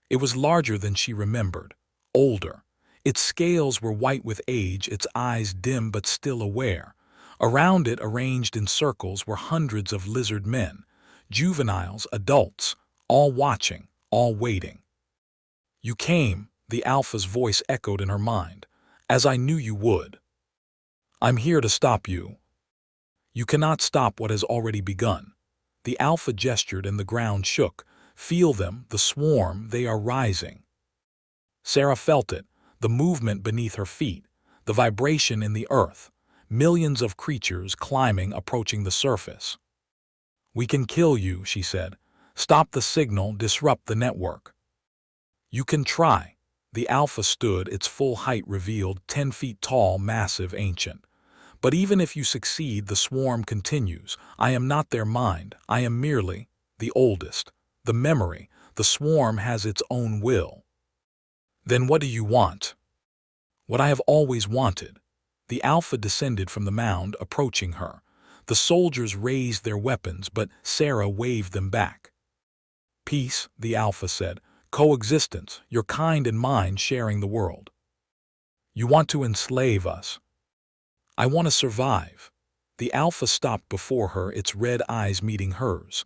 It was larger than she remembered, older. Its scales were white with age, its eyes dim but still aware. Around it, arranged in circles, were hundreds of lizard men, juveniles, adults, all watching, all waiting. You came, the Alpha's voice echoed in her mind, as I knew you would. I'm here to stop you. You cannot stop what has already begun. The Alpha gestured and the ground shook. Feel them, the swarm, they are rising. Sarah felt it, the movement beneath her feet, the vibration in the earth, millions of creatures climbing, approaching the surface. We can kill you, she said. Stop the signal, disrupt the network. You can try. The Alpha stood, its full height revealed, 10 feet tall, massive, ancient. But even if you succeed, the swarm continues. I am not their mind, I am merely the oldest. The memory, the swarm has its own will. Then what do you want? What I have always wanted. The Alpha descended from the mound, approaching her. The soldiers raised their weapons, but Sarah waved them back. Peace, the Alpha said. Coexistence, your kind and mine sharing the world. You want to enslave us. I want to survive. The Alpha stopped before her, its red eyes meeting hers.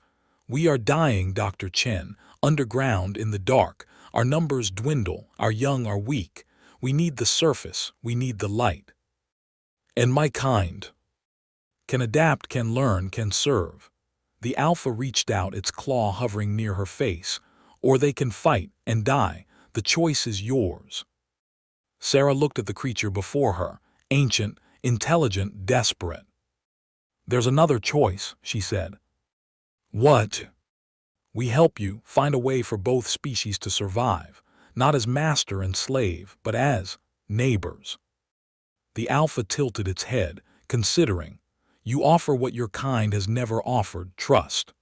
We are dying, Dr. Chen, underground in the dark. Our numbers dwindle, our young are weak. We need the surface, we need the light. And my kind can adapt, can learn, can serve. The Alpha reached out, its claw hovering near her face. Or they can fight and die. The choice is yours. Sarah looked at the creature before her, ancient, intelligent, desperate. There's another choice, she said. What? We help you find a way for both species to survive, not as master and slave, but as neighbors. The Alpha tilted its head, considering. You offer what your kind has never offered, trust.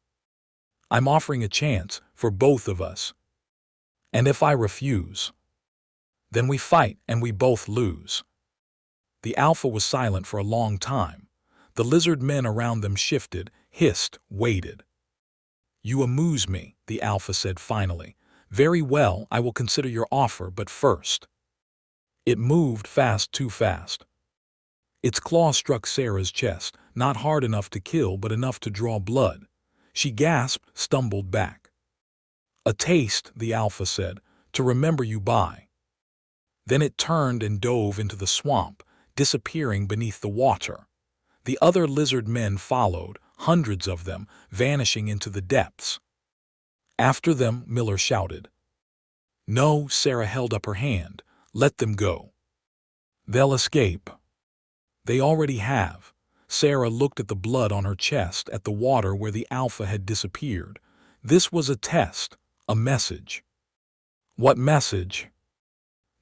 I'm offering a chance for both of us. And if I refuse, then we fight and we both lose. The Alpha was silent for a long time. The lizard men around them shifted, hissed, waited. You amuse me, the Alpha said finally. Very well, I will consider your offer, but first. It moved fast, too fast. Its claw struck Sarah's chest, not hard enough to kill, but enough to draw blood. She gasped, stumbled back. A taste, the Alpha said, to remember you by. Then it turned and dove into the swamp, disappearing beneath the water. The other lizard men followed, hundreds of them, vanishing into the depths. "After them," Miller shouted. "No," Sarah held up her hand. "Let them go. They'll escape." "They already have." Sarah looked at the blood on her chest, at the water where the Alpha had disappeared. This was a test, a message. What message?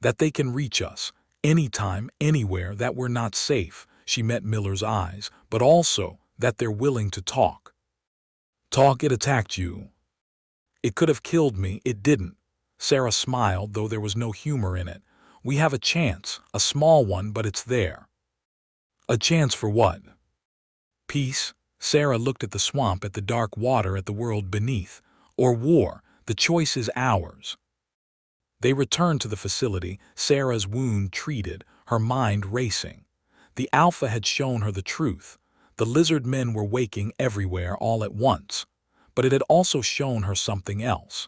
That they can reach us, anytime, anywhere, that we're not safe. She met Miller's eyes, but also that they're willing to talk. Talk? It attacked you. It could have killed me, it didn't. Sarah smiled, though there was no humor in it. We have a chance, a small one, but it's there. A chance for what? Peace? Sarah looked at the swamp, at the dark water, at the world beneath. Or war? The choice is ours. They returned to the facility, Sarah's wound treated, her mind racing. The Alpha had shown her the truth. The lizard men were waking everywhere all at once. But it had also shown her something else.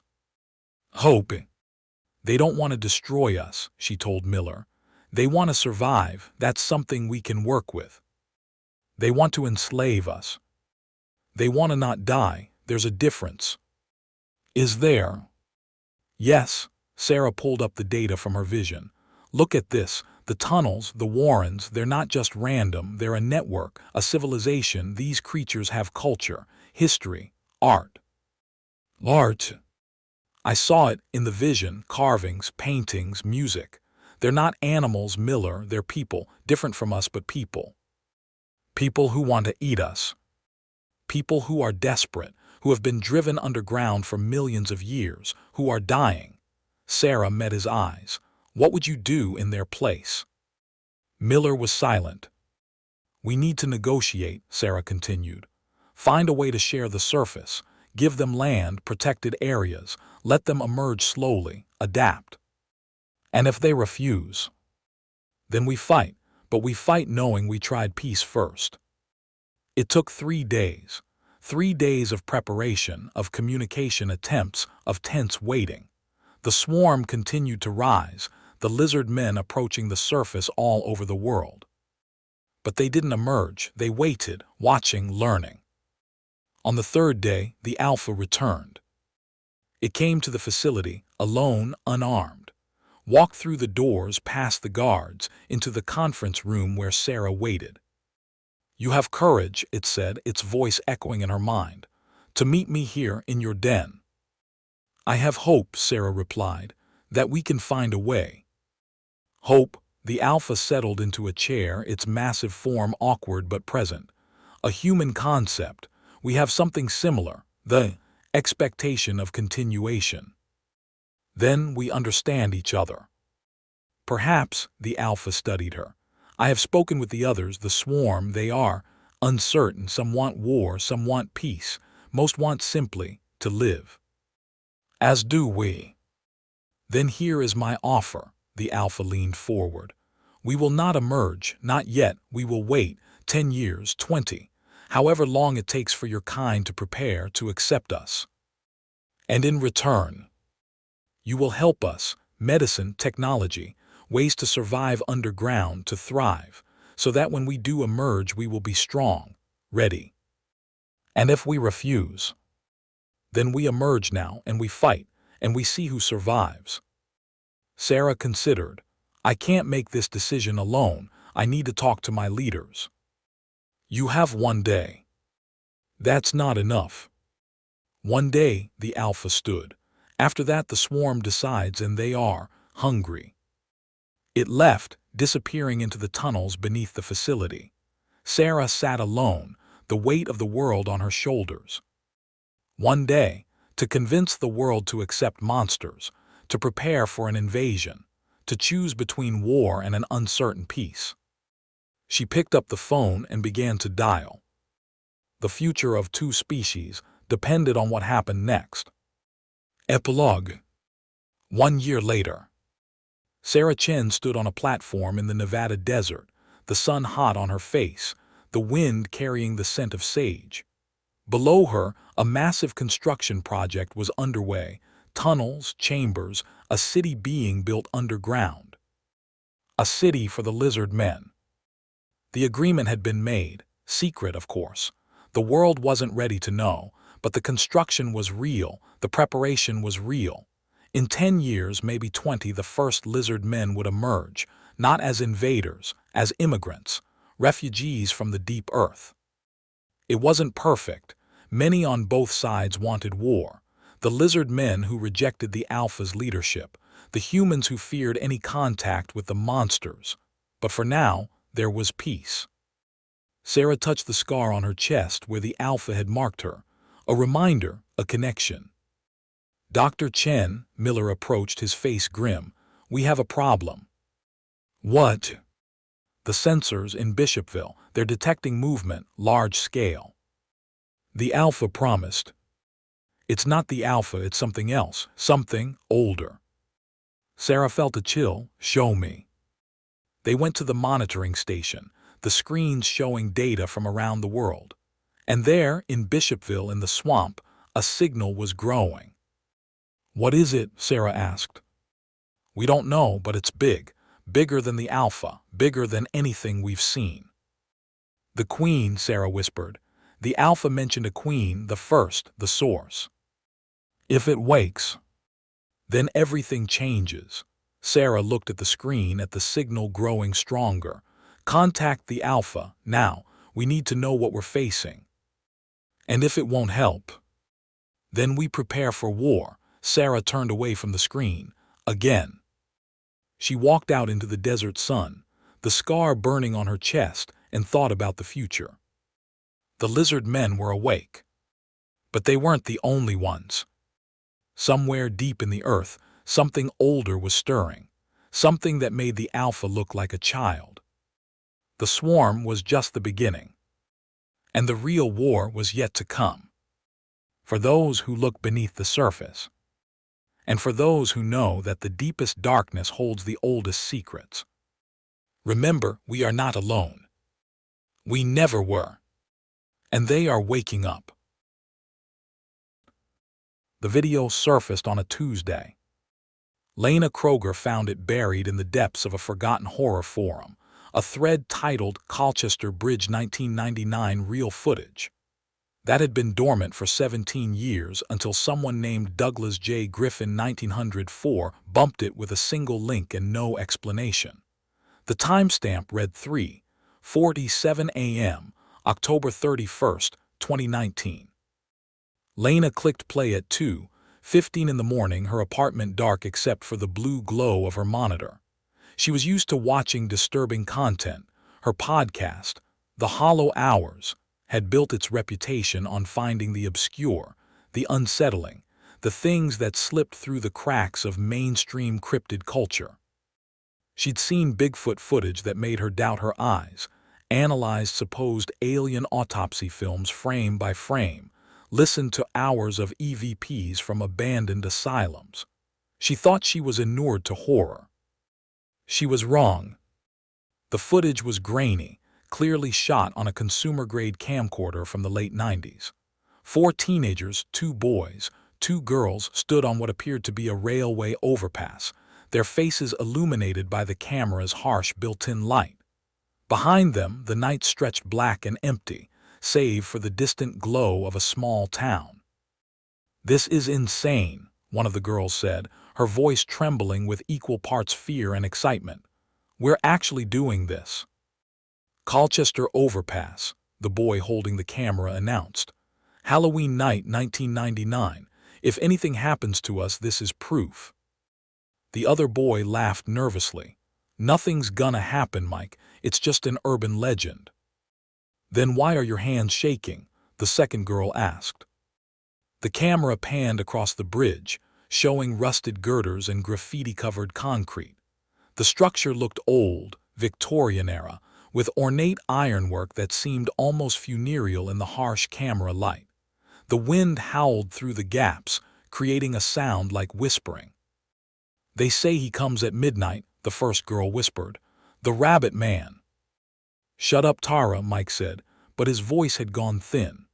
Hope. They don't want to destroy us, she told Miller. They want to survive. That's something we can work with. They want to enslave us. They want to not die. There's a difference. Is there? Yes. Sarah pulled up the data from her vision. Look at this. The tunnels, the warrens, they're not just random. They're a network, a civilization. These creatures have culture, history, art. Art. I saw it in the vision, carvings, paintings, music. They're not animals, Miller. They're people, different from us, but people. People who want to eat us. People who are desperate, who have been driven underground for millions of years, who are dying. Sarah met his eyes. What would you do in their place? Miller was silent. We need to negotiate, Sarah continued. Find a way to share the surface. Give them land, protected areas. Let them emerge slowly, adapt. And if they refuse, then we fight, but we fight knowing we tried peace first. It took 3 days. 3 days of preparation, of communication attempts, of tense waiting. The swarm continued to rise, the lizard men approaching the surface all over the world. But they didn't emerge. They waited, watching, learning. On the 3rd day, the Alpha returned. It came to the facility, alone, unarmed. Walked through the doors, past the guards, into the conference room where Sarah waited. You have courage, it said, its voice echoing in her mind, to meet me here in your den. I have hope, Sarah replied, that we can find a way. Hope? The Alpha settled into a chair, its massive form awkward but present. A human concept. We have something similar, the expectation of continuation. Then we understand each other. Perhaps, the Alpha studied her. I have spoken with the others, the swarm. They are uncertain. Some want war, some want peace. Most want simply to live. As do we. Then here is my offer. The Alpha leaned forward. We will not emerge, not yet. We will wait 10 years, 20, however long it takes for your kind to prepare to accept us. And in return, you will help us, medicine, technology, ways to survive underground, to thrive, so that when we do emerge we will be strong, ready. And if we refuse, then we emerge now and we fight, and we see who survives. Sarah considered. I can't make this decision alone. I need to talk to my leaders. You have 1 day. That's not enough. 1 day, the Alpha stood. After that the swarm decides, and they are hungry. It left, disappearing into the tunnels beneath the facility. Sarah sat alone, the weight of the world on her shoulders. 1 day, to convince the world to accept monsters, to prepare for an invasion, to choose between war and an uncertain peace. She picked up the phone and began to dial. The future of 2 species depended on what happened next. Epilogue. 1 year later. Sarah Chen stood on a platform in the Nevada desert, the sun hot on her face, the wind carrying the scent of sage. Below her, a massive construction project was underway, tunnels, chambers, a city being built underground. a city for the lizard men. The agreement had been made, secret of course. The world wasn't ready to know, but the construction was real, the preparation was real. In 10 years, maybe 20, the first lizard men would emerge, not as invaders, as immigrants, refugees from the deep earth. It wasn't perfect. Many on both sides wanted war. The lizard men who rejected the Alpha's leadership, the humans who feared any contact with the monsters. But for now, there was peace. Sarah touched the scar on her chest where the Alpha had marked her. A reminder, a connection. Dr. Chen, Miller approached, his face grim. We have a problem. What? The sensors in Bishopville, they're detecting movement, large scale. The Alpha promised. It's not the Alpha, it's something else, something older. Sarah felt a chill. Show me. They went to the monitoring station, the screens showing data from around the world. And there, in Bishopville in the swamp, a signal was growing. What is it? Sarah asked. We don't know, but it's big. Bigger than the Alpha, bigger than anything we've seen. The Queen, Sarah whispered. The Alpha mentioned a queen, the first, the source. If it wakes, then everything changes. Sarah looked at the screen, at the signal growing stronger. Contact the Alpha, now. We need to know what we're facing. And if it won't help, then we prepare for war. Sarah turned away from the screen. Again. She walked out into the desert sun, the scar burning on her chest, and thought about the future. The lizard men were awake. But they weren't the only ones. Somewhere deep in the earth, something older was stirring, something that made the Alpha look like a child. The swarm was just the beginning. And the real war was yet to come. For those who look beneath the surface. And for those who know that the deepest darkness holds the oldest secrets. Remember, we are not alone. We never were. And they are waking up. The video surfaced on a Tuesday. Lena Kroger found it buried in the depths of a forgotten horror forum, a thread titled Colchester Bridge 1999 Real Footage. That had been dormant for 17 years until someone named Douglas J. Griffin 1904 bumped it with a single link and no explanation. The timestamp read 3:47 a.m., October 31st, 2019. Lena clicked play at 2:15 in the morning, her apartment dark except for the blue glow of her monitor. She was used to watching disturbing content. Her podcast, The Hollow Hours, had built its reputation on finding the obscure, the unsettling, the things that slipped through the cracks of mainstream cryptid culture. She'd seen Bigfoot footage that made her doubt her eyes, analyzed supposed alien autopsy films frame by frame, listened to hours of EVPs from abandoned asylums. She thought she was inured to horror. She was wrong. The footage was grainy, clearly shot on a consumer-grade camcorder from the late 90s. 4 teenagers, 2 boys, 2 girls stood on what appeared to be a railway overpass, their faces illuminated by the camera's harsh built-in light. Behind them, the night stretched black and empty, save for the distant glow of a small town. "This is insane," one of the girls said, her voice trembling with equal parts fear and excitement. "We're actually doing this." Colchester Overpass, the boy holding the camera announced. "Halloween night 1999. If anything happens to us, this is proof." The other boy laughed nervously. "Nothing's gonna happen, Mike. It's just an urban legend." "Then why are your hands shaking?" the second girl asked. The camera panned across the bridge, showing rusted girders and graffiti-covered concrete. The structure looked old, Victorian era, with ornate ironwork that seemed almost funereal in the harsh camera light. The wind howled through the gaps, creating a sound like whispering. "They say he comes at midnight," the first girl whispered. "The Rabbit Man." "Shut up, Tara," Mike said, but his voice had gone thin.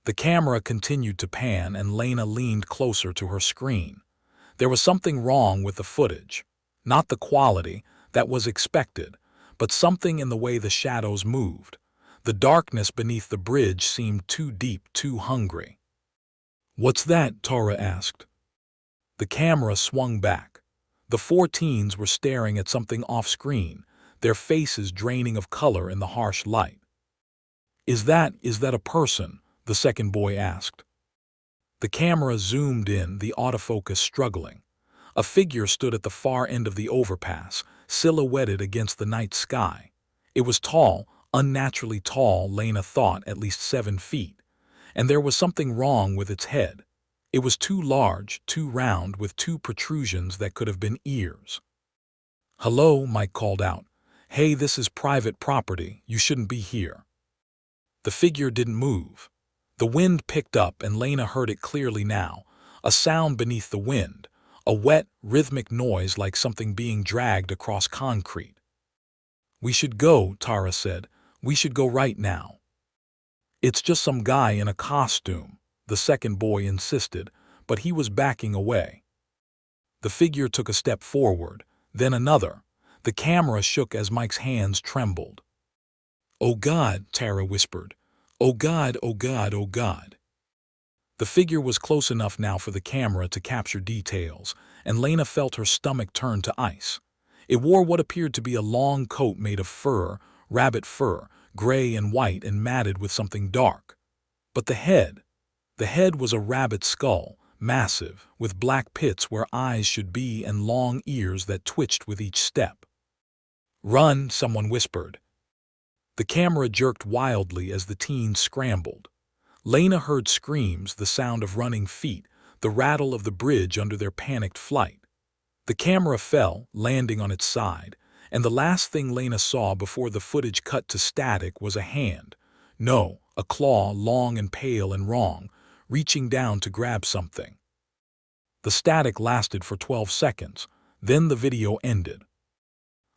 The camera continued to pan and Lena leaned closer to her screen. There was something wrong with the footage. Not the quality, That was expected, but something in the way the shadows moved. The darkness beneath the bridge seemed too deep, too hungry. "What's that?" Tara asked. The camera swung back. The four teens were staring at something off-screen, their faces draining of color in the harsh light. Is that a person?" the second boy asked. The camera zoomed in, the autofocus struggling. A figure stood at the far end of the overpass, silhouetted against the night sky. It was tall, unnaturally tall, Lena thought, at least 7 feet. And there was something wrong with its head. It was too large, too round, with 2 protrusions that could have been ears. "Hello," Mike called out. "Hey, this is private property. You shouldn't be here." The figure didn't move. The wind picked up and Lena heard it clearly now, a sound beneath the wind, a wet, rhythmic noise like something being dragged across concrete. "We should go," Tara said. "We should go right now." "It's just some guy in a costume," the second boy insisted, but he was backing away. The figure took a step forward, then another. The camera shook as Mike's hands trembled. "Oh God," Tara whispered. "Oh God, oh God, oh God." The figure was close enough now for the camera to capture details, and Lena felt her stomach turn to ice. It wore what appeared to be a long coat made of fur, rabbit fur, gray and white and matted with something dark. But the head was a rabbit skull, massive, with black pits where eyes should be and long ears that twitched with each step. "Run," someone whispered. The camera jerked wildly as the teens scrambled. Lena heard screams, the sound of running feet, the rattle of the bridge under their panicked flight. The camera fell, landing on its side, and the last thing Lena saw before the footage cut to static was a hand. No, a claw, long and pale and wrong, reaching down to grab something. The static lasted for 12 seconds, then the video ended.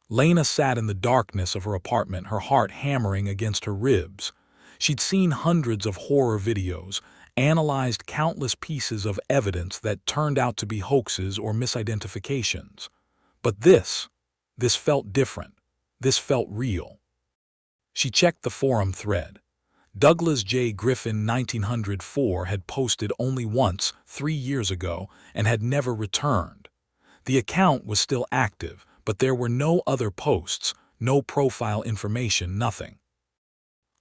Lena sat in the darkness of her apartment, her heart hammering against her ribs. She'd seen hundreds of horror videos, analyzed countless pieces of evidence that turned out to be hoaxes or misidentifications. But this felt different. This felt real. She checked the forum thread. Douglas J. Griffin 1904 had posted only once, 3 years ago, and had never returned. The account was still active, but there were no other posts, no profile information, nothing.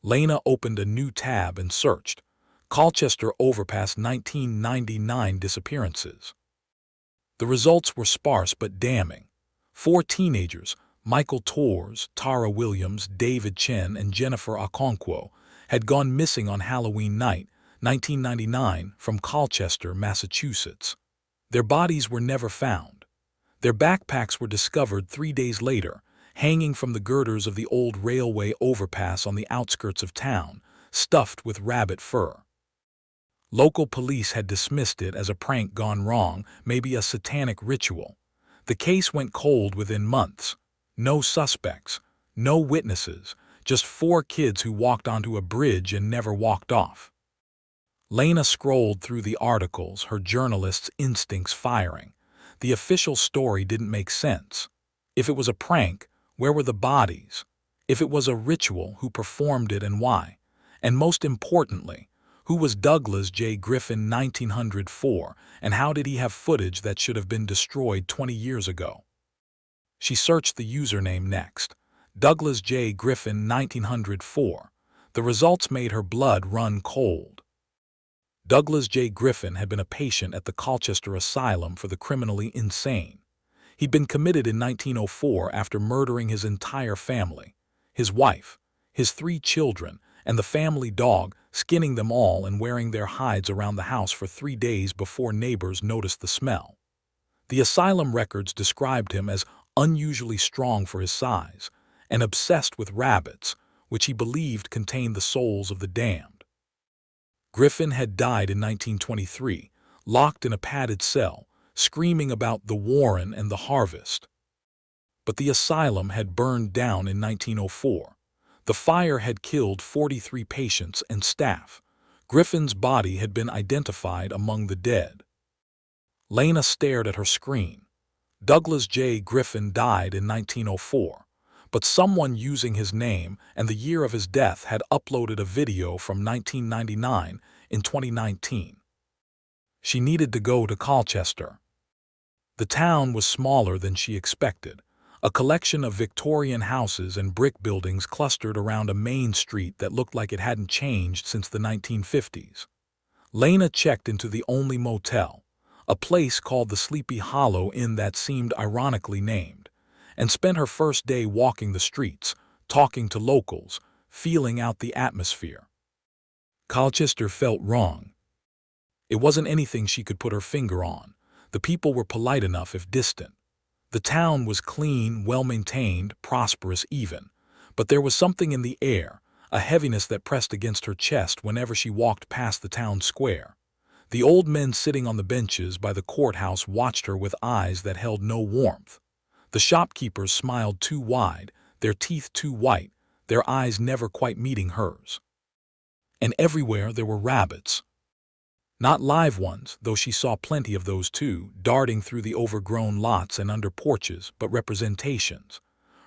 Lena opened a new tab and searched. Colchester Overpass 1999 disappearances. The results were sparse but damning. 4 teenagers, Michael Torres, Tara Williams, David Chen, and Jennifer Okonkwo, had gone missing on Halloween night, 1999, from Colchester, Massachusetts. Their bodies were never found. Their backpacks were discovered 3 days later, hanging from the girders of the old railway overpass on the outskirts of town, stuffed with rabbit fur. Local police had dismissed it as a prank gone wrong, maybe a satanic ritual. The case went cold within months. No suspects, no witnesses, just 4 kids who walked onto a bridge and never walked off. Lena scrolled through the articles, her journalist's instincts firing. The official story didn't make sense. If it was a prank, where were the bodies? If it was a ritual, who performed it and why? And most importantly, who was Douglas J. Griffin 1904, and how did he have footage that should have been destroyed 20 years ago? She searched the username next. Douglas J. Griffin 1904. The results made her blood run cold. Douglas J. Griffin had been a patient at the Colchester Asylum for the criminally insane. He'd been committed in 1904 after murdering his entire family, his wife, his 3 children, and the family dog, skinning them all and wearing their hides around the house for 3 days before neighbors noticed the smell. The asylum records described him as unusually strong for his size and obsessed with rabbits, which he believed contained the souls of the damned. Griffin had died in 1923, locked in a padded cell, screaming about the Warren and the Harvest. But the asylum had burned down in 1904. The fire had killed 43 patients and staff. Griffin's body had been identified among the dead. Lena stared at her screen. Douglas J. Griffin died in 1904, but someone using his name and the year of his death had uploaded a video from 1999 in 2019. She needed to go to Colchester. The town was smaller than she expected, a collection of Victorian houses and brick buildings clustered around a main street that looked like it hadn't changed since the 1950s. Lena checked into the only motel, a place called the Sleepy Hollow Inn that seemed ironically named, and spent her first day walking the streets, talking to locals, feeling out the atmosphere. Colchester felt wrong. It wasn't anything she could put her finger on. The people were polite enough if distant. The town was clean, well-maintained, prosperous even, but there was something in the air, a heaviness that pressed against her chest whenever she walked past the town square. The old men sitting on the benches by the courthouse watched her with eyes that held no warmth. The shopkeepers smiled too wide, their teeth too white, their eyes never quite meeting hers. And everywhere there were rabbits. Not live ones, though she saw plenty of those too, darting through the overgrown lots and under porches, but representations.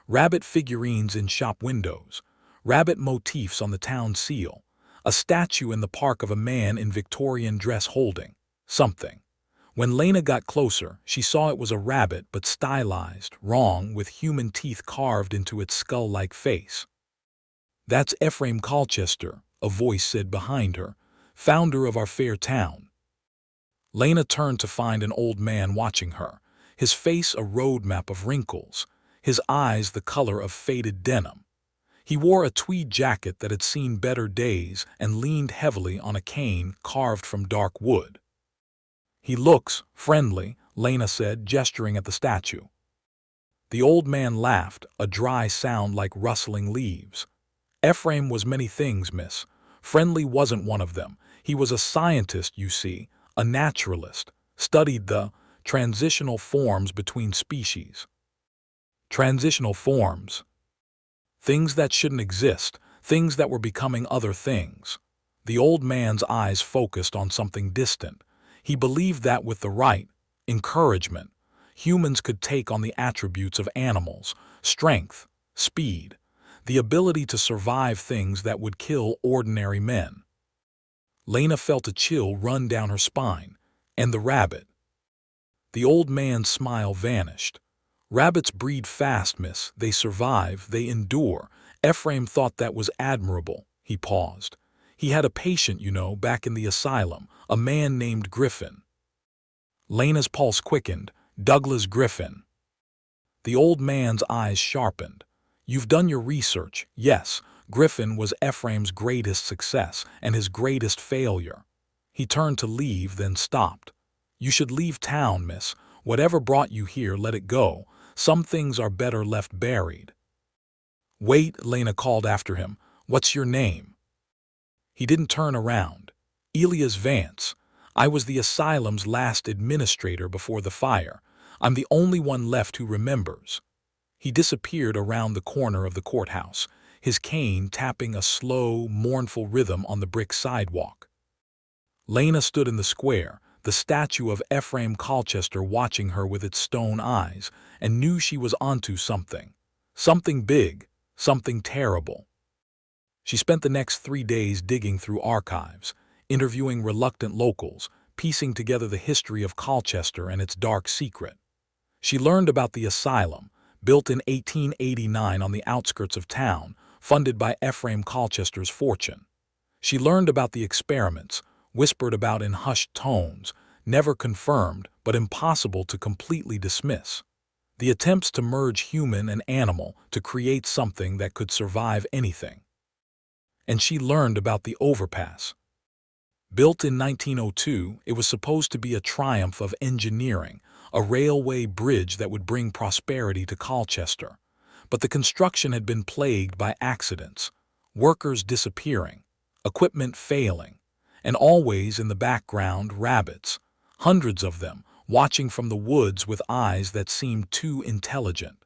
Rabbit figurines in shop windows, rabbit motifs on the town seal, a statue in the park of a man in Victorian dress holding something. When Lena got closer, she saw it was a rabbit but stylized, wrong, with human teeth carved into its skull-like face. "That's Ephraim Colchester," a voice said behind her, "founder of our fair town." Lena turned to find an old man watching her, his face a road map of wrinkles, his eyes the color of faded denim. He wore a tweed jacket that had seen better days and leaned heavily on a cane carved from dark wood. "He looks friendly," Lena said, gesturing at the statue. The old man laughed, a dry sound like rustling leaves. "Ephraim was many things, miss. Friendly wasn't one of them. He was a scientist, you see, a naturalist, studied the transitional forms between species." Transitional forms. Things that shouldn't exist, things that were becoming other things. The old man's eyes focused on something distant. He believed that with the right encouragement, humans could take on the attributes of animals: strength, speed, the ability to survive things that would kill ordinary men. Lena felt a chill run down her spine. And the rabbit. The old man's smile vanished. "Rabbits breed fast, miss. They survive, they endure." Ephraim thought that was admirable. He paused. "He had a patient, you know, back in the asylum, a man named Griffin." Lena's pulse quickened. "Douglas Griffin." The old man's eyes sharpened. "You've done your research." "Yes, Griffin was Ephraim's greatest success and his greatest failure." He turned to leave, then stopped. "You should leave town, miss. Whatever brought you here, let it go. Some things are better left buried." "Wait," Lena called after him. "What's your name?" He didn't turn around. "Elias Vance. I was the asylum's last administrator before the fire. I'm the only one left who remembers." He disappeared around the corner of the courthouse, his cane tapping a slow, mournful rhythm on the brick sidewalk. Lena stood in the square, the statue of Ephraim Colchester watching her with its stone eyes, and knew she was onto something. Something big, something terrible. She spent the next 3 days digging through archives, interviewing reluctant locals, piecing together the history of Colchester and its dark secret. She learned about the asylum, built in 1889 on the outskirts of town, funded by Ephraim Colchester's fortune. She learned about the experiments, whispered about in hushed tones, never confirmed but impossible to completely dismiss. The attempts to merge human and animal to create something that could survive anything. And she learned about the overpass. Built in 1902, it was supposed to be a triumph of engineering, a railway bridge that would bring prosperity to Colchester. But the construction had been plagued by accidents, workers disappearing, equipment failing, and always in the background rabbits, hundreds of them, watching from the woods with eyes that seemed too intelligent.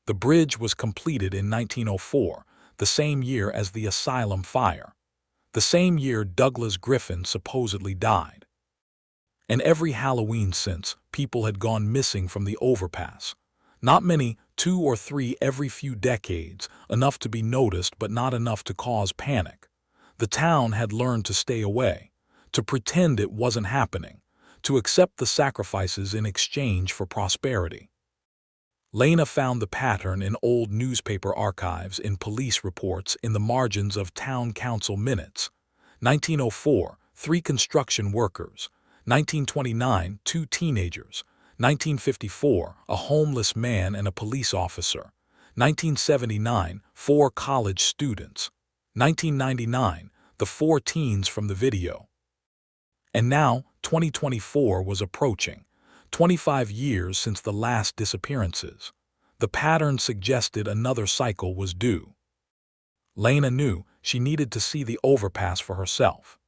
The bridge was completed in 1904, the same year as the asylum fire, the same year Douglas Griffin supposedly died. And every Halloween since, people had gone missing from the overpass. Not many, 2 or 3 every few decades, enough to be noticed but not enough to cause panic. The town had learned to stay away, to pretend it wasn't happening, to accept the sacrifices in exchange for prosperity. Lena found the pattern in old newspaper archives, in police reports, in the margins of town council minutes. 1904, 3 construction workers. 1929, 2 teenagers. 1954, a homeless man and a police officer. 1979, 4 college students. 1999, the 4 teens from the video. And now, 2024 was approaching, 25 years since the last disappearances. The pattern suggested another cycle was due. Lena knew she needed to see the overpass for herself.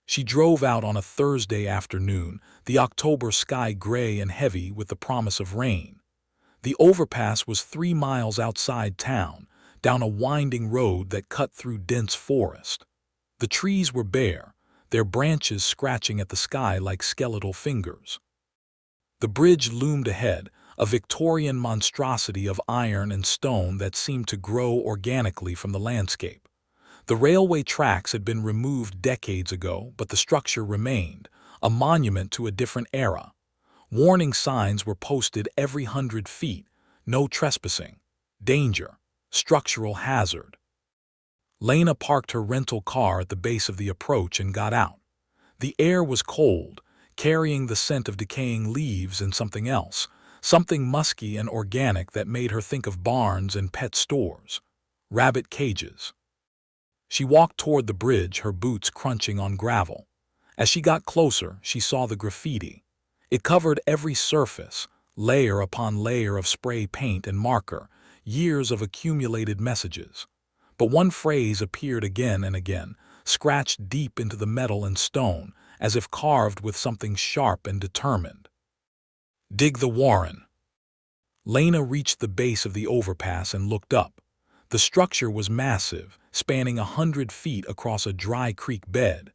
She drove out on a Thursday afternoon, the October sky gray and heavy with the promise of rain. The overpass was 3 miles outside town, down a winding road that cut through dense forest. The trees were bare, their branches scratching at the sky like skeletal fingers. The bridge loomed ahead, a Victorian monstrosity of iron and stone that seemed to grow organically from the landscape. The railway tracks had been removed decades ago, but the structure remained, a monument to a different era. Warning signs were posted every 100 feet: no trespassing, danger, structural hazard. Lena parked her rental car at the base of the approach and got out. The air was cold, carrying the scent of decaying leaves and something else, something musky and organic that made her think of barns and pet stores, rabbit cages. She walked toward the bridge, her boots crunching on gravel. As she got closer, she saw the graffiti. It covered every surface, layer upon layer of spray paint and marker, years of accumulated messages. But one phrase appeared again and again, scratched deep into the metal and stone, as if carved with something sharp and determined. Dig the Warren. Lena reached the base of the overpass and looked up. The structure was massive, spanning 100 feet across a dry creek bed.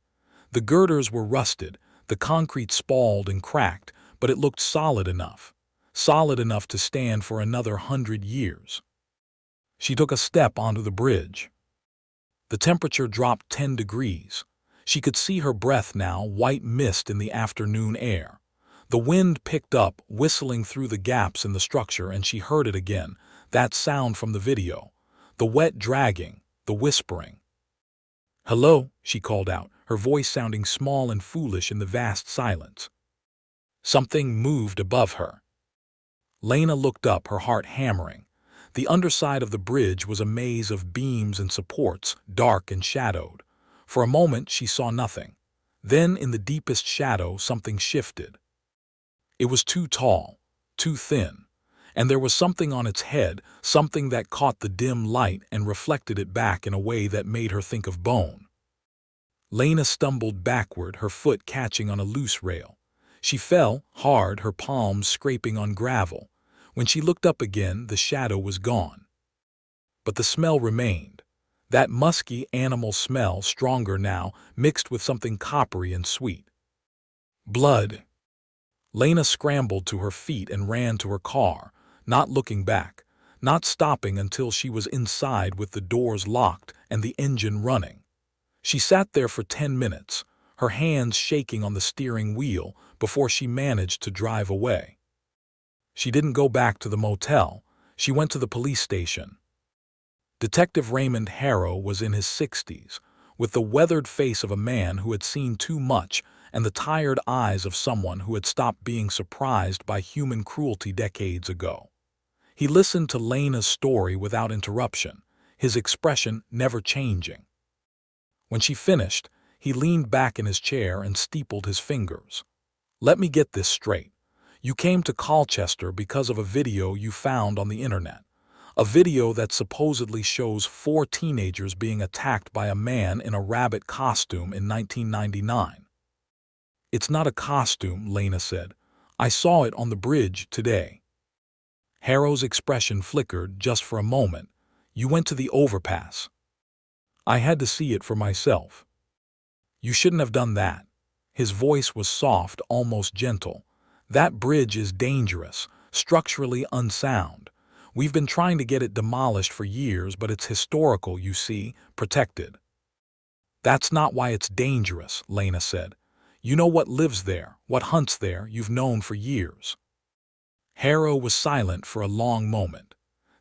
The girders were rusted, the concrete spalled and cracked, but it looked solid enough to stand for another 100 years. She took a step onto the bridge. The temperature dropped 10 degrees. She could see her breath now, white mist in the afternoon air. The wind picked up, whistling through the gaps in the structure, and she heard it again, that sound from the video. The wet dragging, the whispering. "Hello," she called out, her voice sounding small and foolish in the vast silence. Something moved above her. Lena looked up, her heart hammering. The underside of the bridge was a maze of beams and supports, dark and shadowed. For a moment she saw nothing. Then, in the deepest shadow, something shifted. It was too tall, too thin, and there was something on its head, something that caught the dim light and reflected it back in a way that made her think of bone. Lena stumbled backward, her foot catching on a loose rail. She fell, hard, her palms scraping on gravel. When she looked up again, the shadow was gone. But the smell remained. That musky animal smell, stronger now, mixed with something coppery and sweet. Blood. Lena scrambled to her feet and ran to her car, not looking back, not stopping until she was inside with the doors locked and the engine running. She sat there for 10 minutes, her hands shaking on the steering wheel, before she managed to drive away. She didn't go back to the motel. She went to the police station. Detective Raymond Harrow was in his 60s, with the weathered face of a man who had seen too much and the tired eyes of someone who had stopped being surprised by human cruelty decades ago. He listened to Lena's story without interruption, his expression never changing. When she finished, he leaned back in his chair and steepled his fingers. "Let me get this straight. You came to Colchester because of a video you found on the internet. A video that supposedly shows 4 teenagers being attacked by a man in a rabbit costume in 1999. "It's not a costume," Lena said. "I saw it on the bridge today." Harrow's expression flickered just for a moment. "You went to the overpass." "I had to see it for myself." "You shouldn't have done that. His voice was soft, almost gentle. "That bridge is dangerous, structurally unsound. We've been trying to get it demolished for years, but it's historical, you see, protected." "That's not why it's dangerous," Lena said. "You know what lives there, what hunts there, you've known for years." Harrow was silent for a long moment.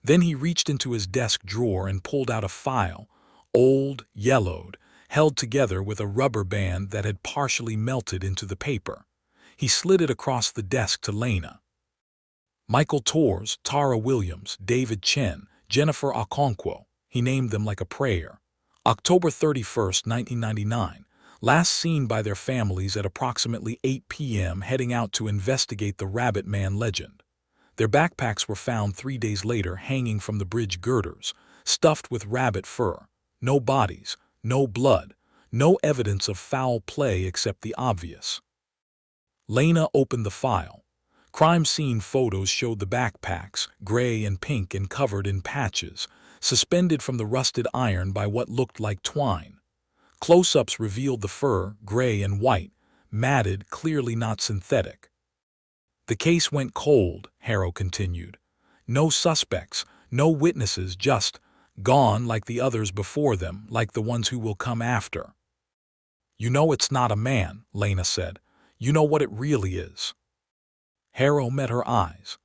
Then he reached into his desk drawer and pulled out a file, old, yellowed, held together with a rubber band that had partially melted into the paper. He slid it across the desk to Lena. "Michael Torres, Tara Williams, David Chen, Jennifer Okonkwo," he named them like a prayer. "October 31st, 1999. Last seen by their families at approximately 8 p.m. heading out to investigate the Rabbit Man legend. Their backpacks were found 3 days later hanging from the bridge girders, stuffed with rabbit fur. No bodies, no blood, no evidence of foul play except the obvious." Lena opened the file. Crime scene photos showed the backpacks, gray and pink and covered in patches, suspended from the rusted iron by what looked like twine. Close-ups revealed the fur, gray and white, matted, clearly not synthetic. "The case went cold," Harrow continued. "No suspects, no witnesses, just gone like the others before them, like the ones who will come after." "You know it's not a man," Lena said. "You know what it really is." Harrow met her eyes.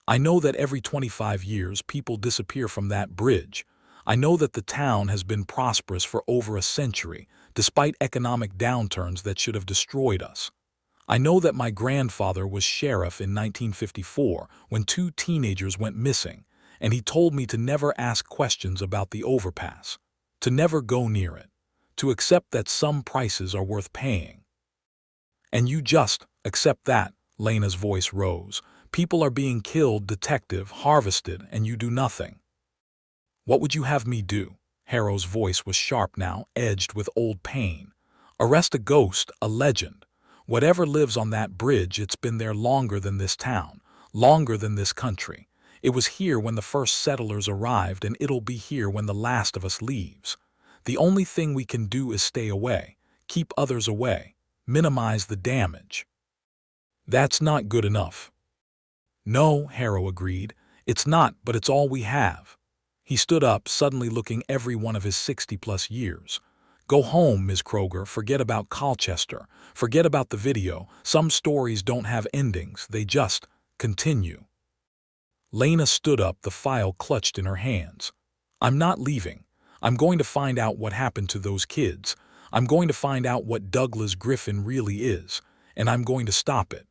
"I know that every 25 years people disappear from that bridge. I know that the town has been prosperous for over a century, despite economic downturns that should have destroyed us. I know that my grandfather was sheriff in 1954 when 2 teenagers went missing, and he told me to never ask questions about the overpass, to never go near it, to accept that some prices are worth paying." "And you just accept that," Lena's voice rose. "People are being killed, detective, harvested, and you do nothing." "What would you have me do?" Harrow's voice was sharp now, edged with old pain. "Arrest a ghost, a legend. Whatever lives on that bridge, it's been there longer than this town, longer than this country. It was here when the first settlers arrived, and it'll be here when the last of us leaves. The only thing we can do is stay away, keep others away, minimize the damage." "That's not good enough." "No," Harrow agreed. "It's not, but it's all we have." He stood up, suddenly looking every one of his 60-plus years. "Go home, Ms. Kroger, forget about Colchester, forget about the video. Some stories don't have endings, they just continue." Lena stood up, the file clutched in her hands. "I'm not leaving. I'm going to find out what happened to those kids. I'm going to find out what Douglas Griffin really is, and I'm going to stop it."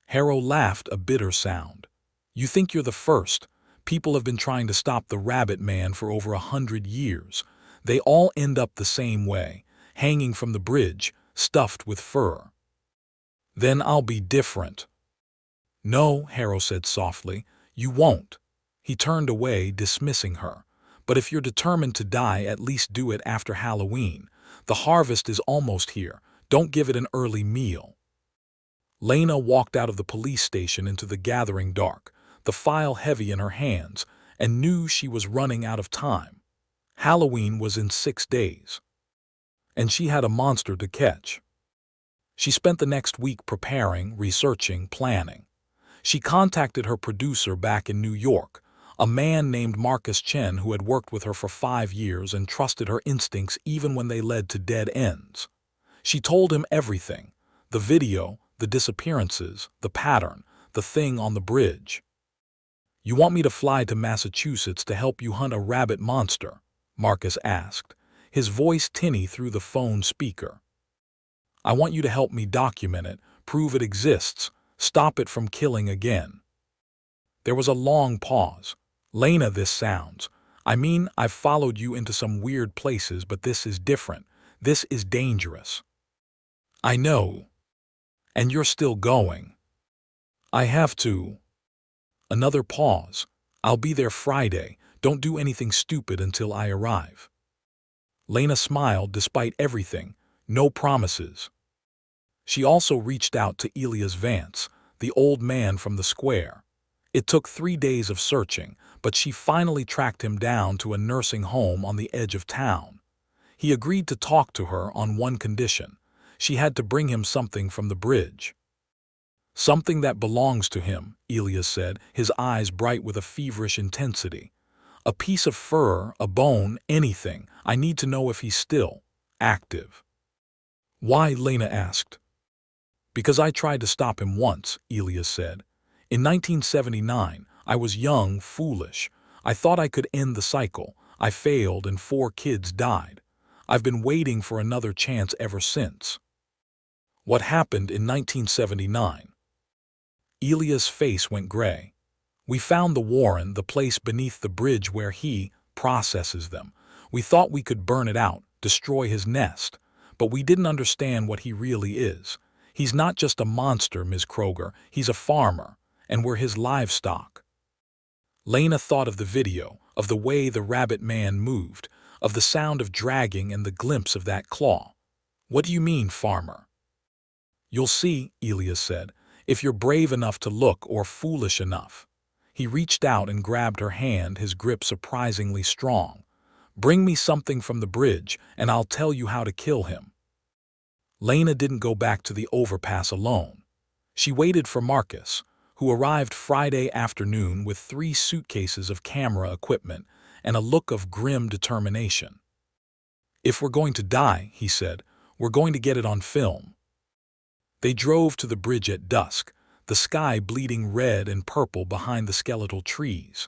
Harrow laughed, a bitter sound. "You think you're the first. People have been trying to stop the Rabbit Man for over 100 years. They all end up the same way, hanging from the bridge, stuffed with fur." "Then I'll be different." "No," Harrow said softly, "you won't." He turned away, dismissing her. "But if you're determined to die, at least do it after Halloween. The harvest is almost here. Don't give it an early meal." Lena walked out of the police station into the gathering dark, the file heavy in her hands, and knew she was running out of time. Halloween was in 6 days. And she had a monster to catch. She spent the next week preparing, researching, planning. She contacted her producer back in New York, a man named Marcus Chen who had worked with her for 5 years and trusted her instincts even when they led to dead ends. She told him everything: the video, the disappearances, the pattern, the thing on the bridge. "You want me to fly to Massachusetts to help you hunt a rabbit monster?" Marcus asked, his voice tinny through the phone speaker. "I want you to help me document it, prove it exists, stop it from killing again." There was a long pause. "Lena, this sounds. I mean, I've followed you into some weird places, but this is different. This is dangerous." "I know. And you're still going." "I have to." Another pause. "I'll be there Friday. Don't do anything stupid until I arrive." Lena smiled despite everything. No promises. She also reached out to Elias Vance, the old man from the square. It took 3 days of searching, but she finally tracked him down to a nursing home on the edge of town. He agreed to talk to her on one condition. She had to bring him something from the bridge. Something that belongs to him, Elias said, his eyes bright with a feverish intensity. A piece of fur, a bone, anything. I need to know if he's still active. Why? Lena asked. Because I tried to stop him once, Elias said. In 1979, I was young, foolish. I thought I could end the cycle. I failed and 4 kids died. I've been waiting for another chance ever since. What happened in 1979? Elias' face went gray. We found the warren, the place beneath the bridge where he processes them. We thought we could burn it out, destroy his nest. But we didn't understand what he really is. He's not just a monster, Ms. Kroger. He's a farmer, and we're his livestock. Lena thought of the video, of the way the rabbit man moved, of the sound of dragging and the glimpse of that claw. What do you mean, farmer? You'll see, Elias said, if you're brave enough to look or foolish enough. He reached out and grabbed her hand, his grip surprisingly strong. Bring me something from the bridge, and I'll tell you how to kill him. Lena didn't go back to the overpass alone. She waited for Marcus, who arrived Friday afternoon with 3 suitcases of camera equipment and a look of grim determination. If we're going to die, he said, we're going to get it on film. They drove to the bridge at dusk, the sky bleeding red and purple behind the skeletal trees.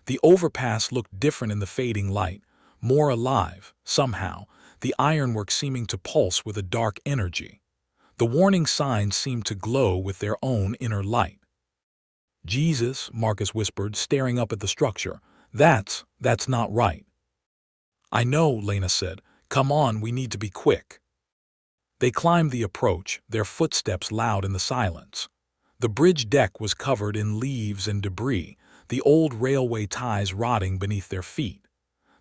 The overpass looked different in the fading light, more alive, somehow, the ironwork seeming to pulse with a dark energy. The warning signs seemed to glow with their own inner light. Jesus, Marcus whispered, staring up at the structure. That's not right. I know, Lena said. Come on, we need to be quick. They climbed the approach, their footsteps loud in the silence. The bridge deck was covered in leaves and debris, the old railway ties rotting beneath their feet.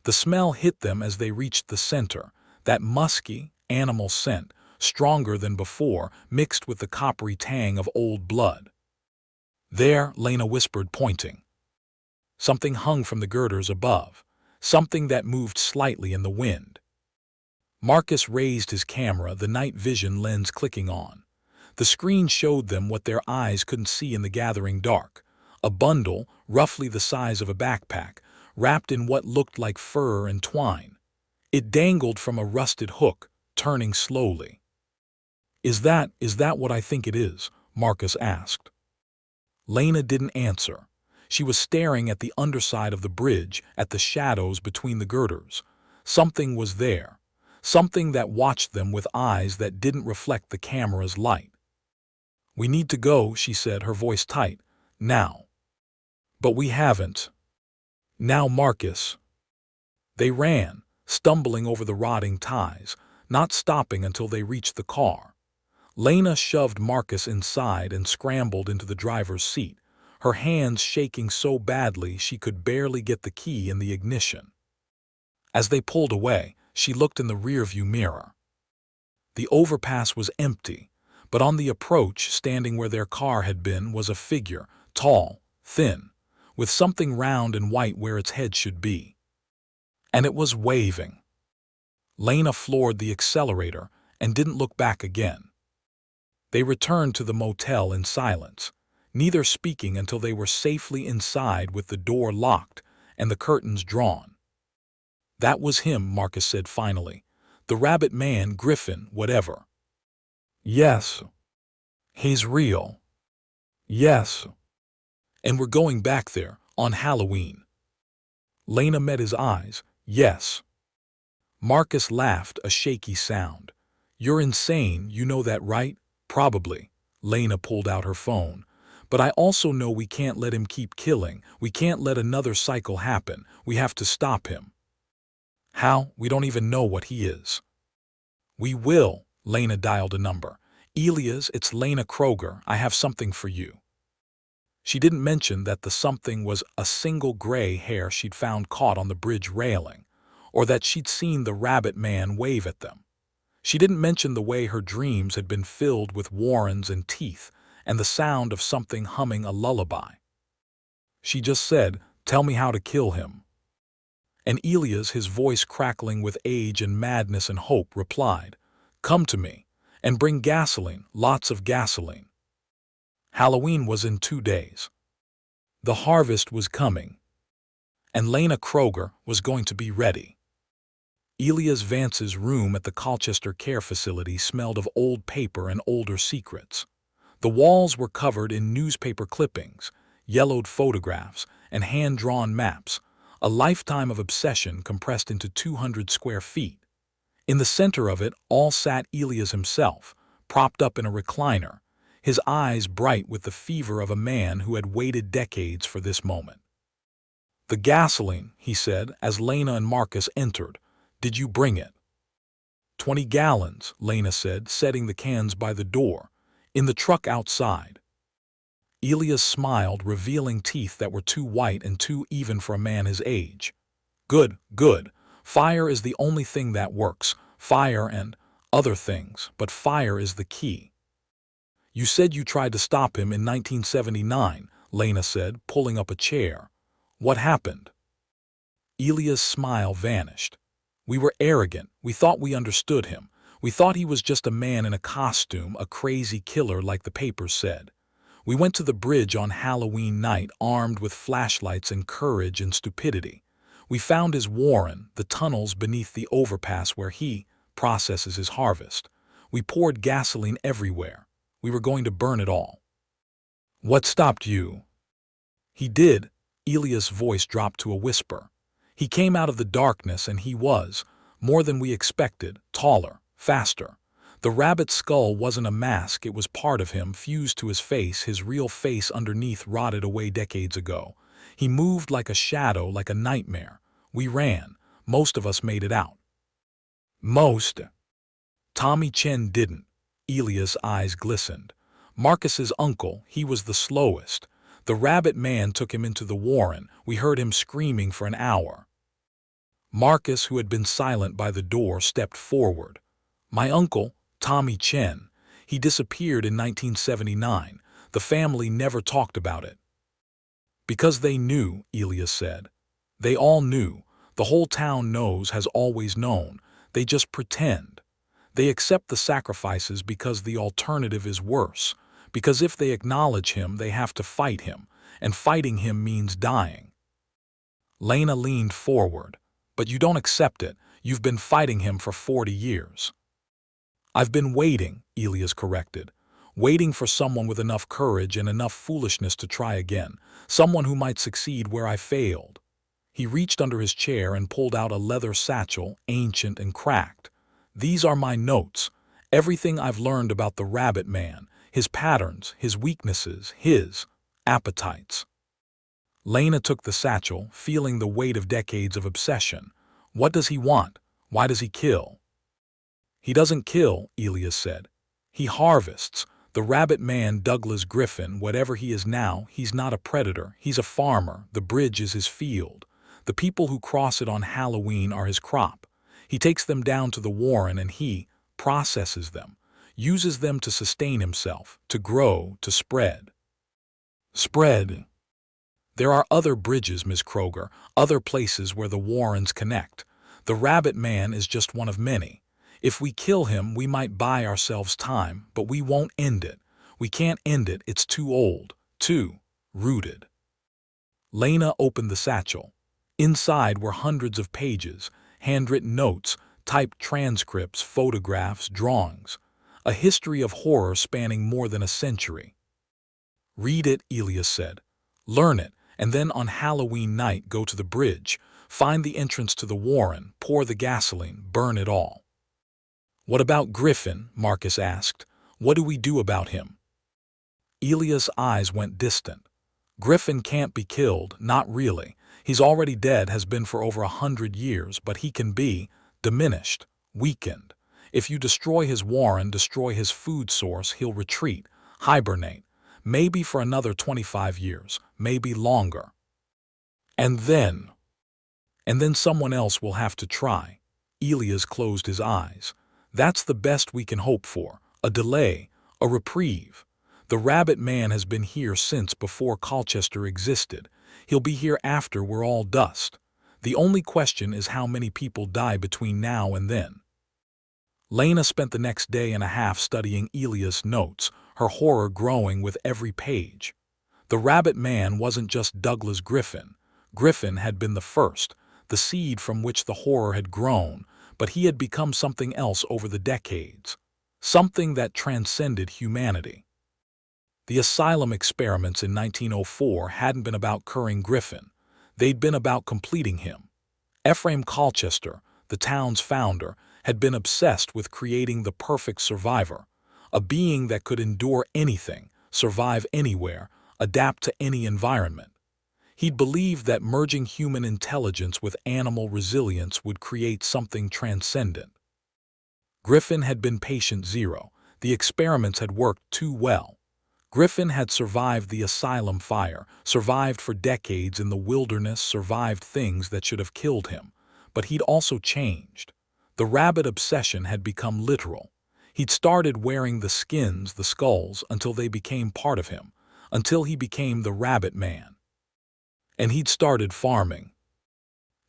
The smell hit them as they reached the center, that musky, animal scent, stronger than before, mixed with the coppery tang of old blood. There, Lena whispered, pointing. Something hung from the girders above, something that moved slightly in the wind. Marcus raised his camera, the night vision lens clicking on. The screen showed them what their eyes couldn't see in the gathering dark, a bundle, roughly the size of a backpack, wrapped in what looked like fur and twine. It dangled from a rusted hook, turning slowly. Is that what I think it is? Marcus asked. Lena didn't answer. She was staring at the underside of the bridge, at the shadows between the girders. Something was there. Something that watched them with eyes that didn't reflect the camera's light. We need to go, she said, her voice tight. Now. But we haven't. Now, Marcus. They ran, stumbling over the rotting ties, not stopping until they reached the car. Lena shoved Marcus inside and scrambled into the driver's seat, her hands shaking so badly she could barely get the key in the ignition. As they pulled away, she looked in the rearview mirror. The overpass was empty, but on the approach, standing where their car had been, was a figure, tall, thin, with something round and white where its head should be. And it was waving. Lena floored the accelerator and didn't look back again. They returned to the motel in silence, neither speaking until they were safely inside with the door locked and the curtains drawn. That was him, Marcus said finally. The rabbit man, Griffin, whatever. Yes. He's real. Yes. And we're going back there, on Halloween. Lena met his eyes. Yes. Marcus laughed, a shaky sound. You're insane, you know that, right? Probably. Lena pulled out her phone. But I also know we can't let him keep killing. We can't let another cycle happen. We have to stop him. How? We don't even know what he is. We will. Lena dialed a number. Elias, it's Lena Kroger. I have something for you. She didn't mention that the something was a single gray hair she'd found caught on the bridge railing, or that she'd seen the rabbit man wave at them. She didn't mention the way her dreams had been filled with warrens and teeth and the sound of something humming a lullaby. She just said, "Tell me how to kill him." And Elias, his voice crackling with age and madness and hope, replied, "Come to me, And bring gasoline, lots of gasoline. Halloween was in 2 days. The harvest was coming. And Lena Kroger was going to be ready. Elias Vance's room at the Colchester Care Facility smelled of old paper and older secrets. The walls were covered in newspaper clippings, yellowed photographs, and hand-drawn maps, a lifetime of obsession compressed into 200 square feet. In the center of it all sat Elias himself, propped up in a recliner, his eyes bright with the fever of a man who had waited decades for this moment. "The gasoline," he said, as Lena and Marcus entered. "Did you bring it?" 20 gallons, Lena said, setting the cans by the door, in the truck outside. Elias smiled, revealing teeth that were too white and too even for a man his age. "Good, good. Fire is the only thing that works. Fire and other things, but fire is the key." "You said you tried to stop him in 1979, Lena said, pulling up a chair. "What happened?" Elias' smile vanished. "We were arrogant. We thought we understood him. We thought he was just a man in a costume, a crazy killer like the papers said. We went to the bridge on Halloween night armed with flashlights and courage and stupidity. We found his warren, the tunnels beneath the overpass where he processes his harvest. We poured gasoline everywhere. We were going to burn it all." "What stopped you?" "He did." Elias' voice dropped to a whisper. "He came out of the darkness and he was, more than we expected, taller, faster. The rabbit skull wasn't a mask, it was part of him, fused to his face, his real face underneath rotted away decades ago. He moved like a shadow, like a nightmare. We ran. Most of us made it out." "Most?" "Tommy Chen didn't." Elias' eyes glistened. "Marcus's uncle, he was the slowest. The rabbit man took him into the warren. We heard him screaming for an hour." Marcus, who had been silent by the door, stepped forward. "My uncle, Tommy Chen, he disappeared in 1979. The family never talked about it." "Because they knew," Elias said. "They all knew. The whole town knows, has always known. They just pretend. They accept the sacrifices because the alternative is worse. Because if they acknowledge him, they have to fight him, and fighting him means dying." Lena leaned forward. "But you don't accept it. You've been fighting him for 40 years. "I've been waiting," Elias corrected. "Waiting for someone with enough courage and enough foolishness to try again. Someone who might succeed where I failed." He reached under his chair and pulled out a leather satchel, ancient and cracked. "These are my notes. Everything I've learned about the rabbit man, his patterns, his weaknesses, his appetites." Lena took the satchel, feeling the weight of decades of obsession. "What does he want? Why does he kill?" "He doesn't kill," Elias said. "He harvests. The rabbit man, Douglas Griffin, whatever he is now, he's not a predator. He's a farmer. The bridge is his field. The people who cross it on Halloween are his crop. He takes them down to the warren and he processes them, uses them to sustain himself, to grow, to spread." "Spread?" "There are other bridges, Miss Kroger, other places where the warrens connect. The rabbit man is just one of many. If we kill him, we might buy ourselves time, but we won't end it. We can't end it, it's too old, too rooted." Lena opened the satchel. Inside were hundreds of pages, handwritten notes, typed transcripts, photographs, drawings. A history of horror spanning more than a century. "Read it," Elias said. "Learn it. And then on Halloween night go to the bridge, find the entrance to the warren, pour the gasoline, burn it all." "What about Griffin?" Marcus asked. "What do we do about him?" Elias' eyes went distant. "Griffin can't be killed, not really. He's already dead, has been for over 100 years, but he can be diminished, weakened. If you destroy his warren, destroy his food source, he'll retreat, hibernate. Maybe for another 25 years, maybe longer. And then someone else will have to try." Elias closed his eyes. "That's the best we can hope for. A delay, a reprieve. The rabbit man has been here since before Colchester existed. He'll be here after we're all dust. The only question is how many people die between now and then." Lena spent the next day and a half studying Elia's notes, her horror growing with every page. The rabbit man wasn't just Douglas Griffin. Griffin had been the first, the seed from which the horror had grown, but he had become something else over the decades. Something that transcended humanity. The asylum experiments in 1904 hadn't been about curing Griffin. They'd been about completing him. Ephraim Colchester, the town's founder, had been obsessed with creating the perfect survivor, a being that could endure anything, survive anywhere, adapt to any environment. He'd believed that merging human intelligence with animal resilience would create something transcendent. Griffin had been patient zero. The experiments had worked too well. Griffin had survived the asylum fire, survived for decades in the wilderness, survived things that should have killed him. But he'd also changed. The rabbit obsession had become literal. He'd started wearing the skins, the skulls, until they became part of him, until he became the rabbit man. And he'd started farming.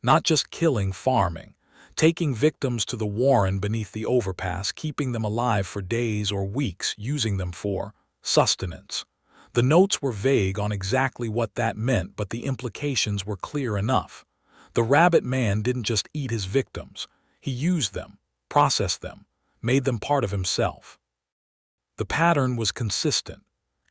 Not just killing, farming. Taking victims to the warren beneath the overpass, keeping them alive for days or weeks, using them for sustenance. The notes were vague on exactly what that meant, but the implications were clear enough. The rabbit man didn't just eat his victims. He used them, processed them, made them part of himself. The pattern was consistent.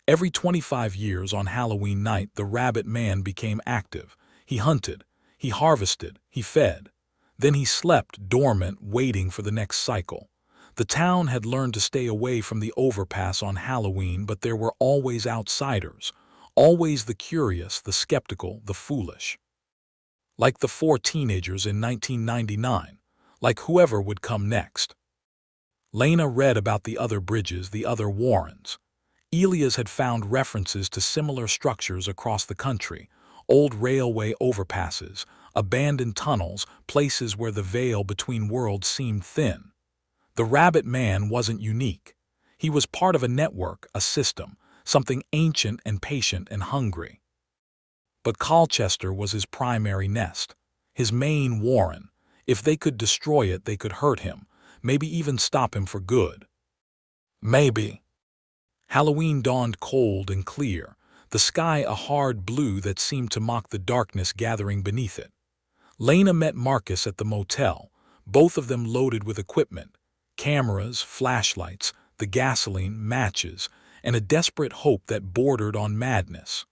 Every 25 years on Halloween night, the rabbit man became active. He hunted, he harvested, he fed. Then he slept dormant, waiting for the next cycle. The town had learned to stay away from the overpass on Halloween, but there were always outsiders, always the curious, the skeptical, the foolish. Like the 4 teenagers in 1999, like whoever would come next. Lena read about the other bridges, the other warrens. Elias had found references to similar structures across the country, old railway overpasses, abandoned tunnels, places where the veil between worlds seemed thin. The rabbit man wasn't unique. He was part of a network, a system, something ancient and patient and hungry. But Colchester was his primary nest, his main warren. If they could destroy it, they could hurt him, maybe even stop him for good. Maybe. Halloween dawned cold and clear, the sky a hard blue that seemed to mock the darkness gathering beneath it. Lena met Marcus at the motel, both of them loaded with equipment. Cameras, flashlights, the gasoline, matches, and a desperate hope that bordered on madness.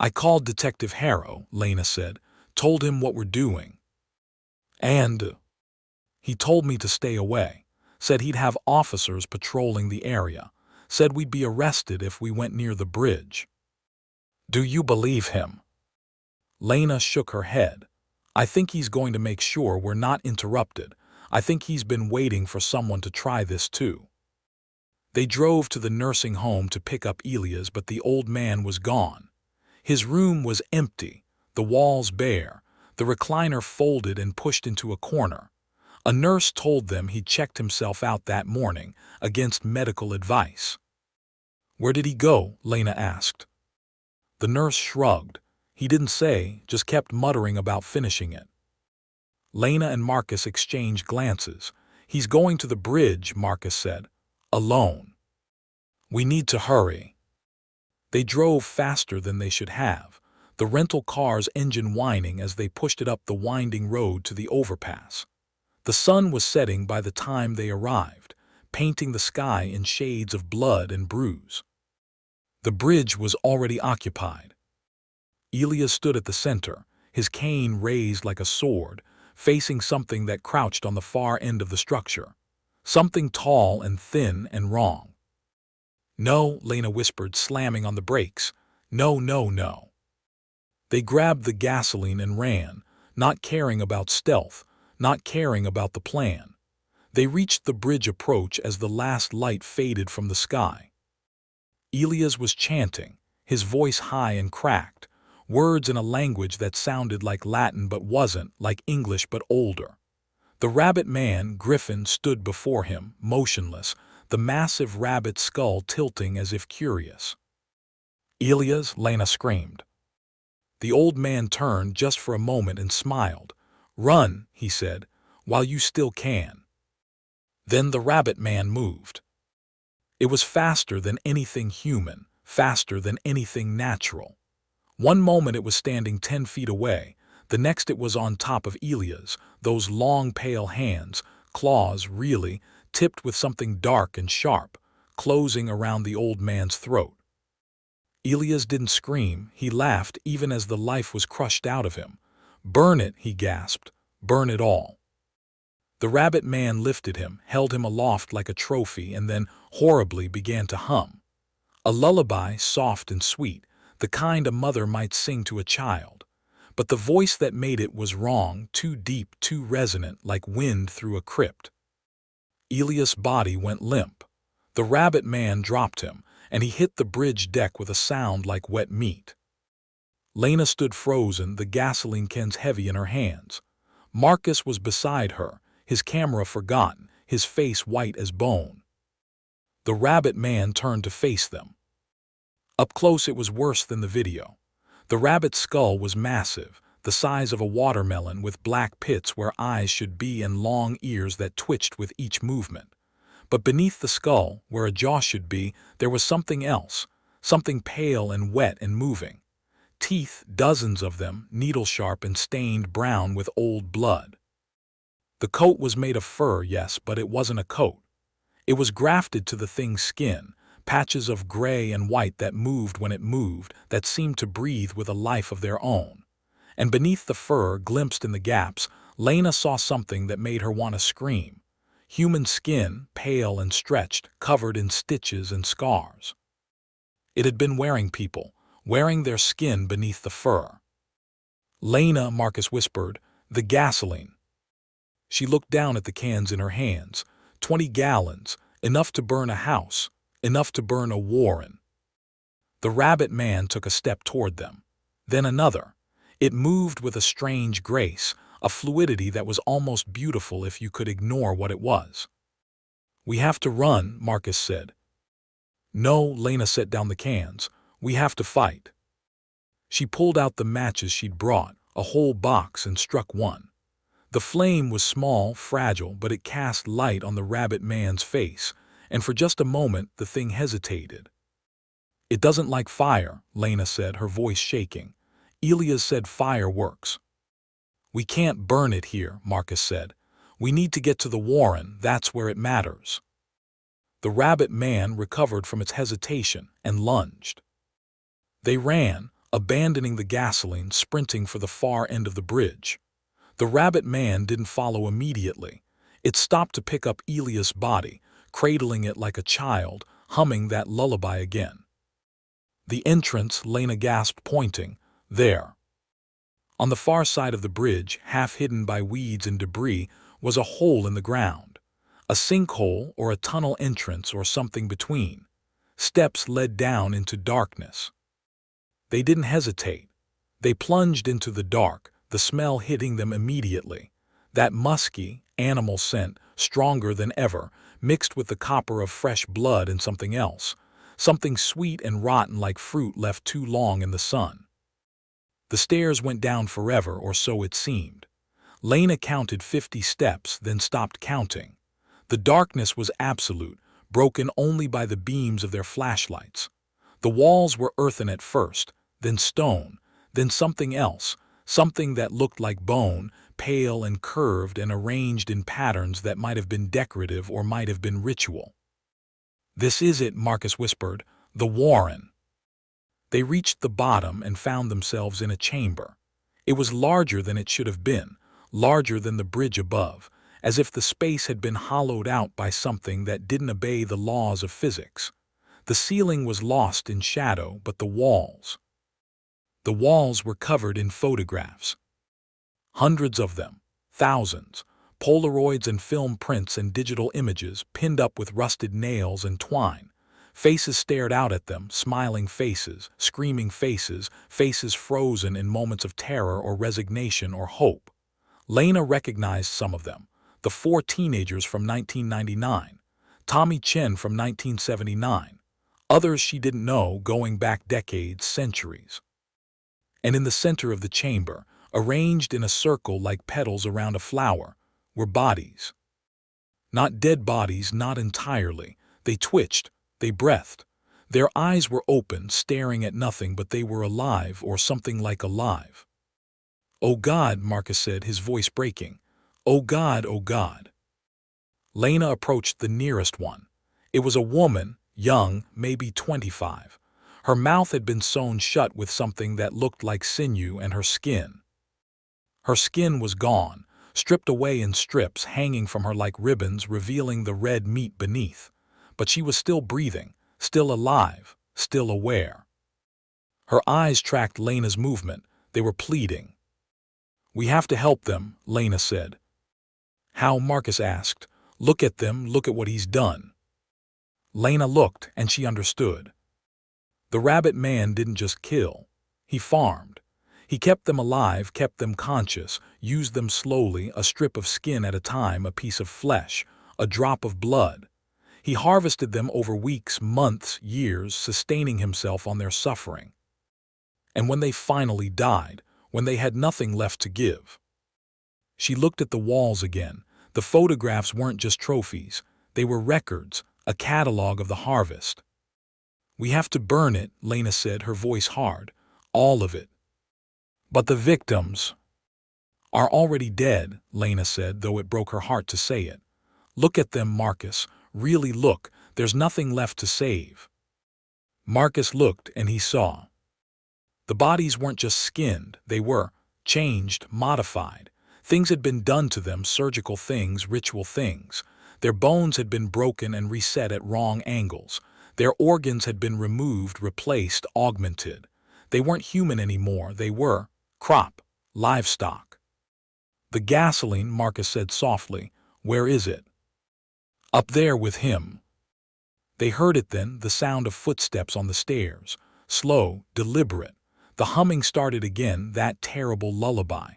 "I called Detective Harrow," Lena said, "told him what we're doing. And he told me to stay away, said he'd have officers patrolling the area, said we'd be arrested if we went near the bridge." "Do you believe him?" Lena shook her head. "I think he's going to make sure we're not interrupted. I think he's been waiting for someone to try this too." They drove to the nursing home to pick up Elias, but the old man was gone. His room was empty, the walls bare, the recliner folded and pushed into a corner. A nurse told them he'd checked himself out that morning, against medical advice. "Where did he go?" Lena asked. The nurse shrugged. He didn't say, just kept muttering about finishing it. Lena and Marcus exchanged glances. "He's going to the bridge," Marcus said. "Alone. We need to hurry." They drove faster than they should have, the rental car's engine whining as they pushed it up the winding road to the overpass. The sun was setting by the time they arrived, painting the sky in shades of blood and bruise. The bridge was already occupied. Elias stood at the center, his cane raised like a sword, facing something that crouched on the far end of the structure. Something tall and thin and wrong. "No," Lena whispered, slamming on the brakes. "No, no, no." They grabbed the gasoline and ran, not caring about stealth, not caring about the plan. They reached the bridge approach as the last light faded from the sky. Elias was chanting, his voice high and cracked, words in a language that sounded like Latin but wasn't, like English but older. The rabbit man, Griffin, stood before him, motionless, the massive rabbit skull tilting as if curious. "Elias," Lena screamed. The old man turned just for a moment and smiled. "Run," he said, "while you still can." Then the rabbit man moved. It was faster than anything human, faster than anything natural. One moment it was standing 10 feet away, the next it was on top of Elias, those long pale hands, claws really, tipped with something dark and sharp, closing around the old man's throat. Elias didn't scream, he laughed even as the life was crushed out of him. "Burn it," he gasped, "burn it all." The rabbit man lifted him, held him aloft like a trophy, and then, horribly, began to hum. A lullaby, soft and sweet, the kind a mother might sing to a child. But the voice that made it was wrong, too deep, too resonant, like wind through a crypt. Elias' body went limp. The rabbit man dropped him, and he hit the bridge deck with a sound like wet meat. Lena stood frozen, the gasoline cans heavy in her hands. Marcus was beside her, his camera forgotten, his face white as bone. The rabbit man turned to face them. Up close it was worse than the video. The rabbit's skull was massive, the size of a watermelon, with black pits where eyes should be and long ears that twitched with each movement. But beneath the skull, where a jaw should be, there was something else, something pale and wet and moving. Teeth, dozens of them, needle-sharp and stained brown with old blood. The coat was made of fur, yes, but it wasn't a coat. It was grafted to the thing's skin, patches of gray and white that moved when it moved, that seemed to breathe with a life of their own. And beneath the fur, glimpsed in the gaps, Lena saw something that made her want to scream. Human skin, pale and stretched, covered in stitches and scars. It had been wearing people, wearing their skin beneath the fur. "Lena," Marcus whispered, "the gasoline." She looked down at the cans in her hands. 20 gallons, enough to burn a house, enough to burn a warren. The rabbit man took a step toward them. Then another. It moved with a strange grace, a fluidity that was almost beautiful if you could ignore what it was. "We have to run," Marcus said. "No," Lena set down the cans. "We have to fight." She pulled out the matches she'd brought, a whole box, and struck one. The flame was small, fragile, but it cast light on the rabbit man's face, and for just a moment the thing hesitated. "It doesn't like fire," Lena said, her voice shaking. "Elias said fire works." "We can't burn it here," Marcus said. "We need to get to the warren, that's where it matters." The rabbit man recovered from its hesitation and lunged. They ran, abandoning the gasoline, sprinting for the far end of the bridge. The rabbit man didn't follow immediately. It stopped to pick up Elias' body, cradling it like a child, humming that lullaby again. "The entrance," Lena gasped, pointing. "There." On the far side of the bridge, half hidden by weeds and debris, was a hole in the ground. A sinkhole or a tunnel entrance or something between. Steps led down into darkness. They didn't hesitate. They plunged into the dark, the smell hitting them immediately. That musky, animal scent, stronger than ever, mixed with the copper of fresh blood and something else. Something sweet and rotten like fruit left too long in the sun. The stairs went down forever, or so it seemed. Lena counted 50 steps, then stopped counting. The darkness was absolute, broken only by the beams of their flashlights. The walls were earthen at first, then stone, then something else, something that looked like bone, pale and curved and arranged in patterns that might have been decorative or might have been ritual. "This is it," Marcus whispered, "the warren." They reached the bottom and found themselves in a chamber. It was larger than it should have been, larger than the bridge above, as if the space had been hollowed out by something that didn't obey the laws of physics. The ceiling was lost in shadow, but the walls were covered in photographs. Hundreds of them, thousands, Polaroids and film prints and digital images pinned up with rusted nails and twine. Faces stared out at them, smiling faces, screaming faces, faces frozen in moments of terror or resignation or hope. Lena recognized some of them, the 4 teenagers from 1999, Tommy Chen from 1979, others she didn't know going back decades, centuries. And in the center of the chamber, arranged in a circle like petals around a flower, were bodies. Not dead bodies, not entirely. They twitched, they breathed. Their eyes were open, staring at nothing, but they were alive, or something like alive. "Oh God," Marcus said, his voice breaking. "Oh God, oh God." Lena approached the nearest one. It was a woman, young, maybe 25. Her mouth had been sewn shut with something that looked like sinew, and her skin. Her skin was gone, stripped away in strips hanging from her like ribbons, revealing the red meat beneath. But she was still breathing, still alive, still aware. Her eyes tracked Lena's movement. They were pleading. "We have to help them," Lena said. "How?" Marcus asked. "Look at them, look at what he's done." Lena looked, and she understood. The rabbit man didn't just kill. He farmed. He kept them alive, kept them conscious, used them slowly, a strip of skin at a time, a piece of flesh, a drop of blood. He harvested them over weeks, months, years, sustaining himself on their suffering. And when they finally died, when they had nothing left to give. She looked at the walls again. The photographs weren't just trophies. They were records, a catalog of the harvest. "We have to burn it," Lena said, her voice hard. "All of it." "But the victims are already dead," Lena said, though it broke her heart to say it. "Look at them, Marcus. Really look. There's nothing left to save." Marcus looked, and he saw. The bodies weren't just skinned. They were changed, modified. Things had been done to them, surgical things, ritual things. Their bones had been broken and reset at wrong angles. Their organs had been removed, replaced, augmented. They weren't human anymore. They were crop, livestock. "The gasoline," Marcus said softly. "Where is it?" "Up there with him." They heard it then, the sound of footsteps on the stairs. Slow, deliberate. The humming started again, that terrible lullaby.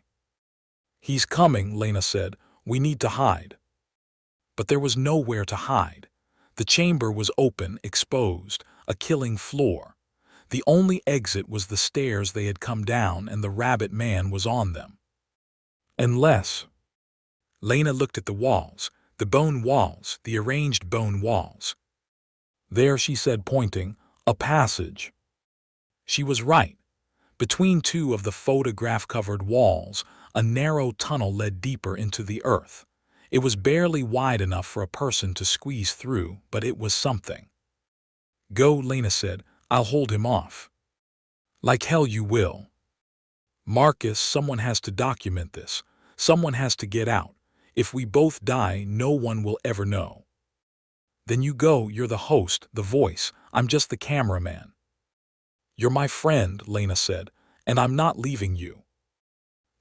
"He's coming," Lena said. "We need to hide." But there was nowhere to hide. The chamber was open, exposed, a killing floor. The only exit was the stairs they had come down, and the rabbit man was on them. Unless... Lena looked at the walls, the bone walls, the arranged bone walls. "There," she said, pointing, "a passage." She was right. Between two of the photograph-covered walls, a narrow tunnel led deeper into the earth. It was barely wide enough for a person to squeeze through, but it was something. "Go," Lena said. "I'll hold him off." "Like hell you will." "Marcus, someone has to document this. Someone has to get out. If we both die, no one will ever know." "Then you go. You're the host, the voice. I'm just the cameraman." "You're my friend," Lena said, "and I'm not leaving you."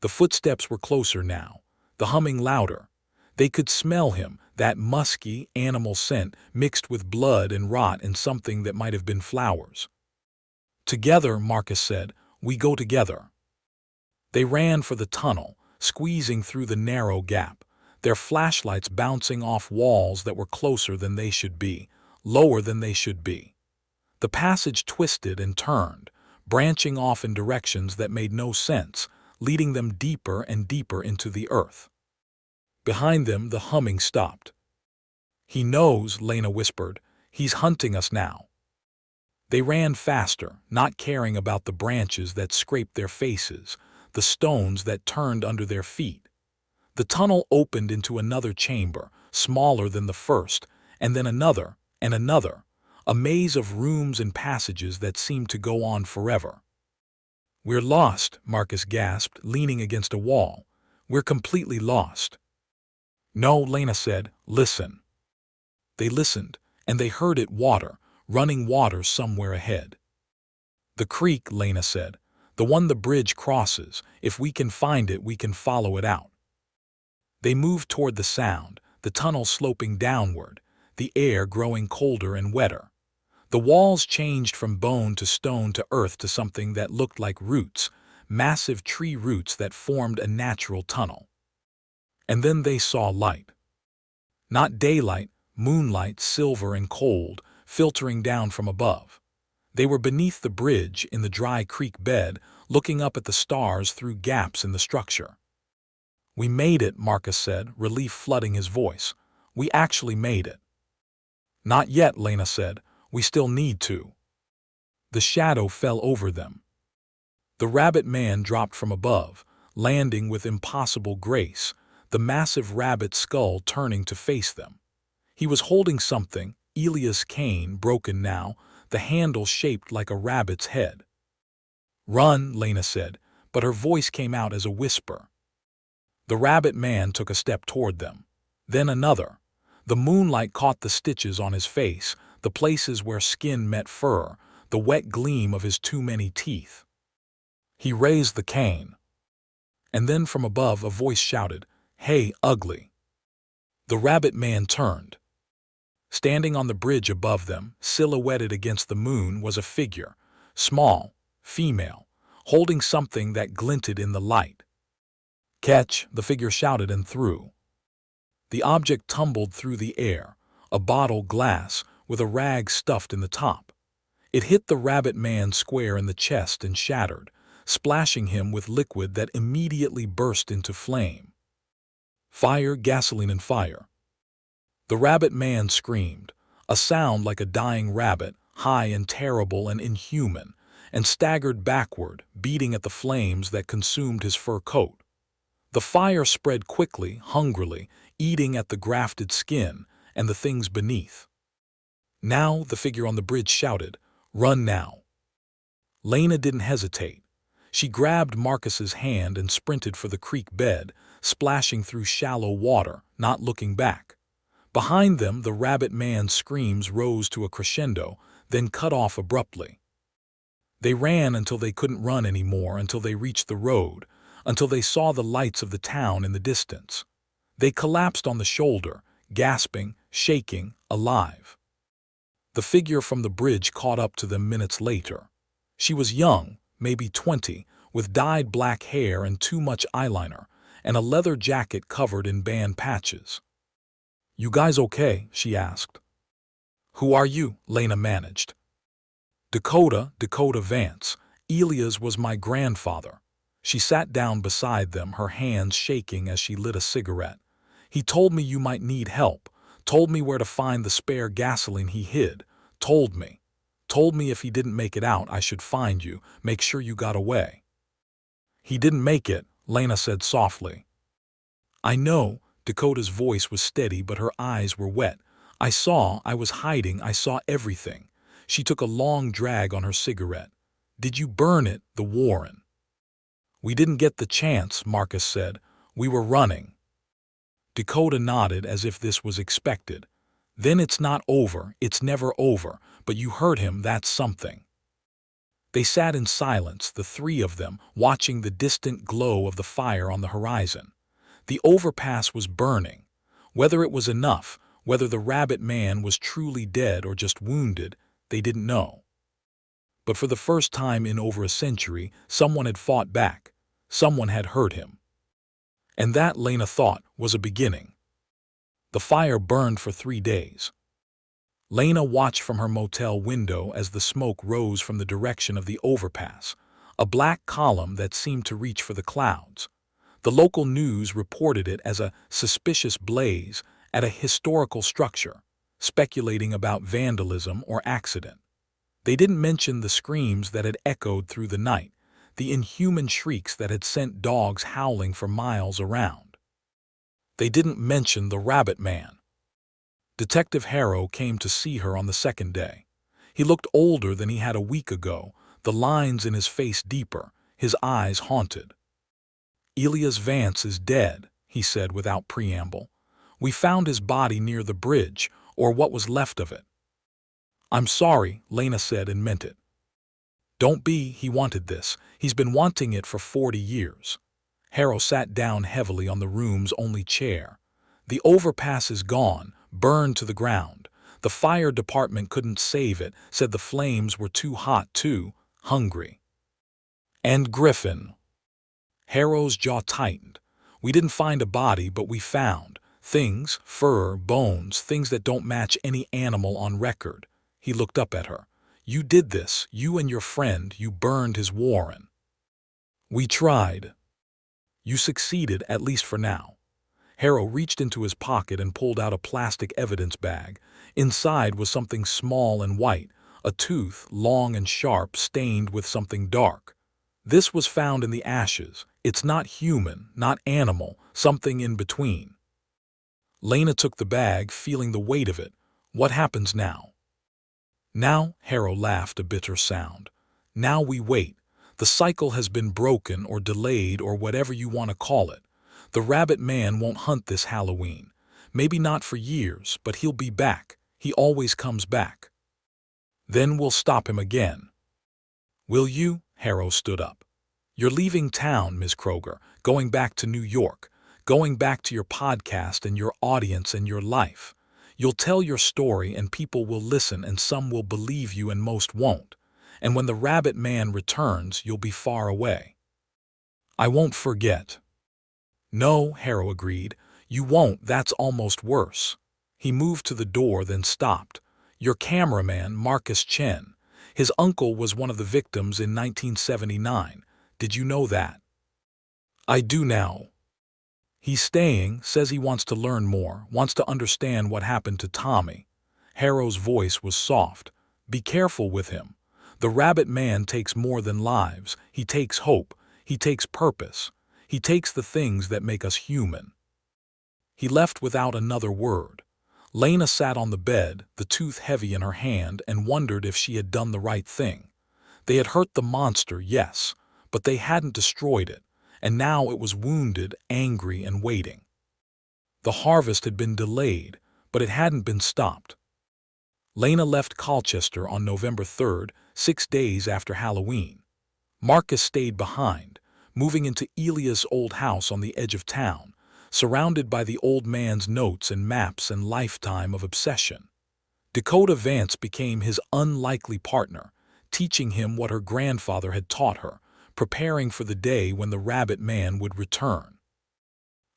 The footsteps were closer now, the humming louder. They could smell him, that musky, animal scent mixed with blood and rot and something that might have been flowers. "Together," Marcus said, "we go together." They ran for the tunnel, squeezing through the narrow gap, their flashlights bouncing off walls that were closer than they should be, lower than they should be. The passage twisted and turned, branching off in directions that made no sense, leading them deeper and deeper into the earth. Behind them, the humming stopped. "He knows," Lena whispered. "He's hunting us now." They ran faster, not caring about the branches that scraped their faces, the stones that turned under their feet. The tunnel opened into another chamber, smaller than the first, and then another, and another, a maze of rooms and passages that seemed to go on forever. "We're lost," Marcus gasped, leaning against a wall. "We're completely lost." "No," Lena said. "Listen." They listened, and they heard it, water, running water somewhere ahead. "The creek," Lena said. "The one the bridge crosses. If we can find it, we can follow it out." They moved toward the sound, the tunnel sloping downward, the air growing colder and wetter. The walls changed from bone to stone to earth to something that looked like roots, massive tree roots that formed a natural tunnel. And then they saw light. Not daylight, moonlight, silver and cold, filtering down from above. They were beneath the bridge in the dry creek bed, looking up at the stars through gaps in the structure. "We made it," Marcus said, relief flooding his voice. We actually made it. Not yet, Lena said. We still need to. The shadow fell over them. The rabbit man dropped from above, landing with impossible grace, the massive rabbit skull turning to face them. He was holding something, Elia's cane, broken now, the handle shaped like a rabbit's head. Run, Lena said, but her voice came out as a whisper. The rabbit man took a step toward them. Then another. The moonlight caught the stitches on his face, the places where skin met fur, the wet gleam of his too many teeth. He raised the cane. And then from above a voice shouted, "Hey, ugly!" The rabbit man turned. Standing on the bridge above them, silhouetted against the moon, was a figure, small, female, holding something that glinted in the light. "Catch!" the figure shouted and threw. The object tumbled through the air, a bottle glass with a rag stuffed in the top. It hit the rabbit man square in the chest and shattered, splashing him with liquid that immediately burst into flame. Fire, gasoline, and fire. The rabbit man screamed, a sound like a dying rabbit, high and terrible and inhuman, and staggered backward, beating at the flames that consumed his fur coat. The fire spread quickly, hungrily, eating at the grafted skin and the things beneath. Now the figure on the bridge shouted, "Run now!" Lena didn't hesitate. She grabbed Marcus's hand and sprinted for the creek bed, splashing through shallow water, not looking back. Behind them, the rabbit man's screams rose to a crescendo, then cut off abruptly. They ran until they couldn't run anymore, until they reached the road, until they saw the lights of the town in the distance. They collapsed on the shoulder, gasping, shaking, alive. The figure from the bridge caught up to them minutes later. She was young, maybe 20, with dyed black hair and too much eyeliner, and a leather jacket covered in band patches. "You guys okay?" she asked. "Who are you?" Lena managed. Dakota Vance. Elia's was my grandfather." She sat down beside them, her hands shaking as she lit a cigarette. "He told me you might need help, told me where to find the spare gasoline he hid, told me if he didn't make it out I should find you, make sure you got away." "He didn't make it," Lena said softly. "I know." Dakota's voice was steady, but her eyes were wet. I was hiding, I saw everything." She took a long drag on her cigarette. "Did you burn it, the Warren?" "We didn't get the chance," Marcus said. "We were running." Dakota nodded as if this was expected. "Then it's not over, it's never over, but you heard him, that's something." They sat in silence, the three of them, watching the distant glow of the fire on the horizon. The overpass was burning. Whether it was enough, whether the rabbit man was truly dead or just wounded, they didn't know. But for the first time in over a century, someone had fought back. Someone had hurt him. And that, Lena thought, was a beginning. The fire burned for 3 days. Lena watched from her motel window as the smoke rose from the direction of the overpass, a black column that seemed to reach for the clouds. The local news reported it as a suspicious blaze at a historical structure, speculating about vandalism or accident. They didn't mention the screams that had echoed through the night, the inhuman shrieks that had sent dogs howling for miles around. They didn't mention the rabbit man. Detective Harrow came to see her on the second day. He looked older than he had a week ago, the lines in his face deeper, his eyes haunted. "Elias Vance is dead," he said without preamble. "We found his body near the bridge, or what was left of it." "I'm sorry," Lena said and meant it. "Don't be, he wanted this. He's been wanting it for 40 years. Harrow sat down heavily on the room's only chair. "The overpass is gone, burned to the ground. The fire department couldn't save it, said the flames were too hot, too hungry." "And Griffin?" Harrow's jaw tightened. "We didn't find a body, but we found things, fur, bones, things that don't match any animal on record." He looked up at her. "You did this, you and your friend, you burned his warren." "We tried." "You succeeded, at least for now." Harrow reached into his pocket and pulled out a plastic evidence bag. Inside was something small and white, a tooth, long and sharp, stained with something dark. This was found in the ashes. It's not human, not animal, something in between. Lena took the bag, feeling the weight of it. What happens now? Now, Harrow laughed, a bitter sound. Now we wait. The cycle has been broken or delayed or whatever you want to call it. The rabbit man won't hunt this Halloween. Maybe not for years, but he'll be back. He always comes back. Then we'll stop him again. Will you? Harrow stood up. You're leaving town, Ms. Kroger, going back to New York, going back to your podcast and your audience and your life. You'll tell your story and people will listen and some will believe you and most won't. And when the rabbit man returns, you'll be far away. I won't forget. No, Harrow agreed. You won't, that's almost worse. He moved to the door, then stopped. Your cameraman, Marcus Chen. His uncle was one of the victims in 1979. Did you know that? I do now. He's staying, says he wants to learn more, wants to understand what happened to Tommy. Harrow's voice was soft. Be careful with him. The rabbit man takes more than lives. He takes hope. He takes purpose. He takes the things that make us human. He left without another word. Lena sat on the bed, the tooth heavy in her hand, and wondered if she had done the right thing. They had hurt the monster, yes, but they hadn't destroyed it, and now it was wounded, angry, and waiting. The harvest had been delayed, but it hadn't been stopped. Lena left Colchester on November 3rd, 6 days after Halloween. Marcus stayed behind, moving into Elia's old house on the edge of town, surrounded by the old man's notes and maps and lifetime of obsession. Dakota Vance became his unlikely partner, teaching him what her grandfather had taught her, preparing for the day when the rabbit man would return.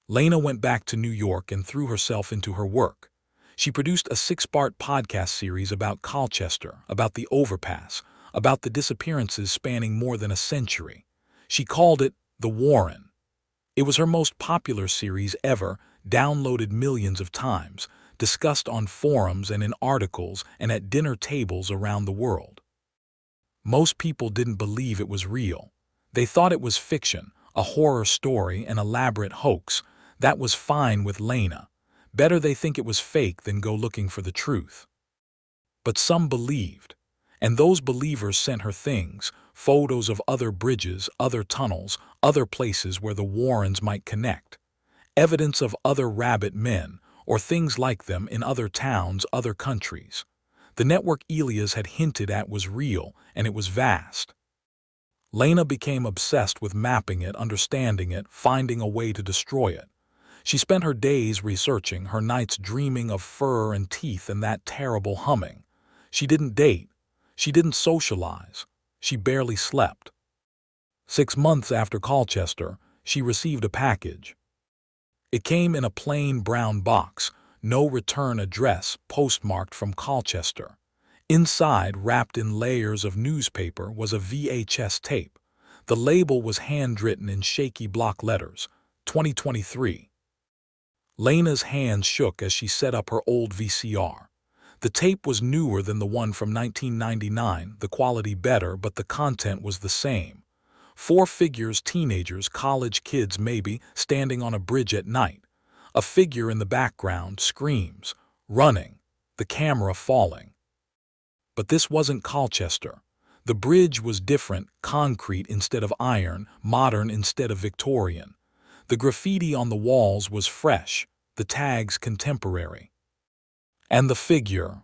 Lena went back to New York and threw herself into her work. She produced a 6-part podcast series about Colchester, about the overpass, about the disappearances spanning more than a century. She called it The Warren. It was her most popular series ever, downloaded millions of times, discussed on forums and in articles and at dinner tables around the world. Most people didn't believe it was real. They thought it was fiction, a horror story, an elaborate hoax. That was fine with Lena. Better they think it was fake than go looking for the truth. But some believed, and those believers sent her things, photos of other bridges, other tunnels, other places where the Warrens might connect, evidence of other rabbit men, or things like them in other towns, other countries. The network Elias had hinted at was real, and it was vast. Lena became obsessed with mapping it, understanding it, finding a way to destroy it. She spent her days researching, her nights dreaming of fur and teeth and that terrible humming. She didn't date. She didn't socialize. She barely slept. 6 months after Colchester, she received a package. It came in a plain brown box, no return address, postmarked from Colchester. Inside, wrapped in layers of newspaper, was a VHS tape. The label was handwritten in shaky block letters, 2023. Lena's hands shook as she set up her old VCR. The tape was newer than the one from 1999, the quality better, but the content was the same. 4 figures, teenagers, college kids maybe, standing on a bridge at night. A figure in the background, screams, running, the camera falling. But this wasn't Colchester. The bridge was different, concrete instead of iron, modern instead of Victorian. The graffiti on the walls was fresh, the tags contemporary. And the figure.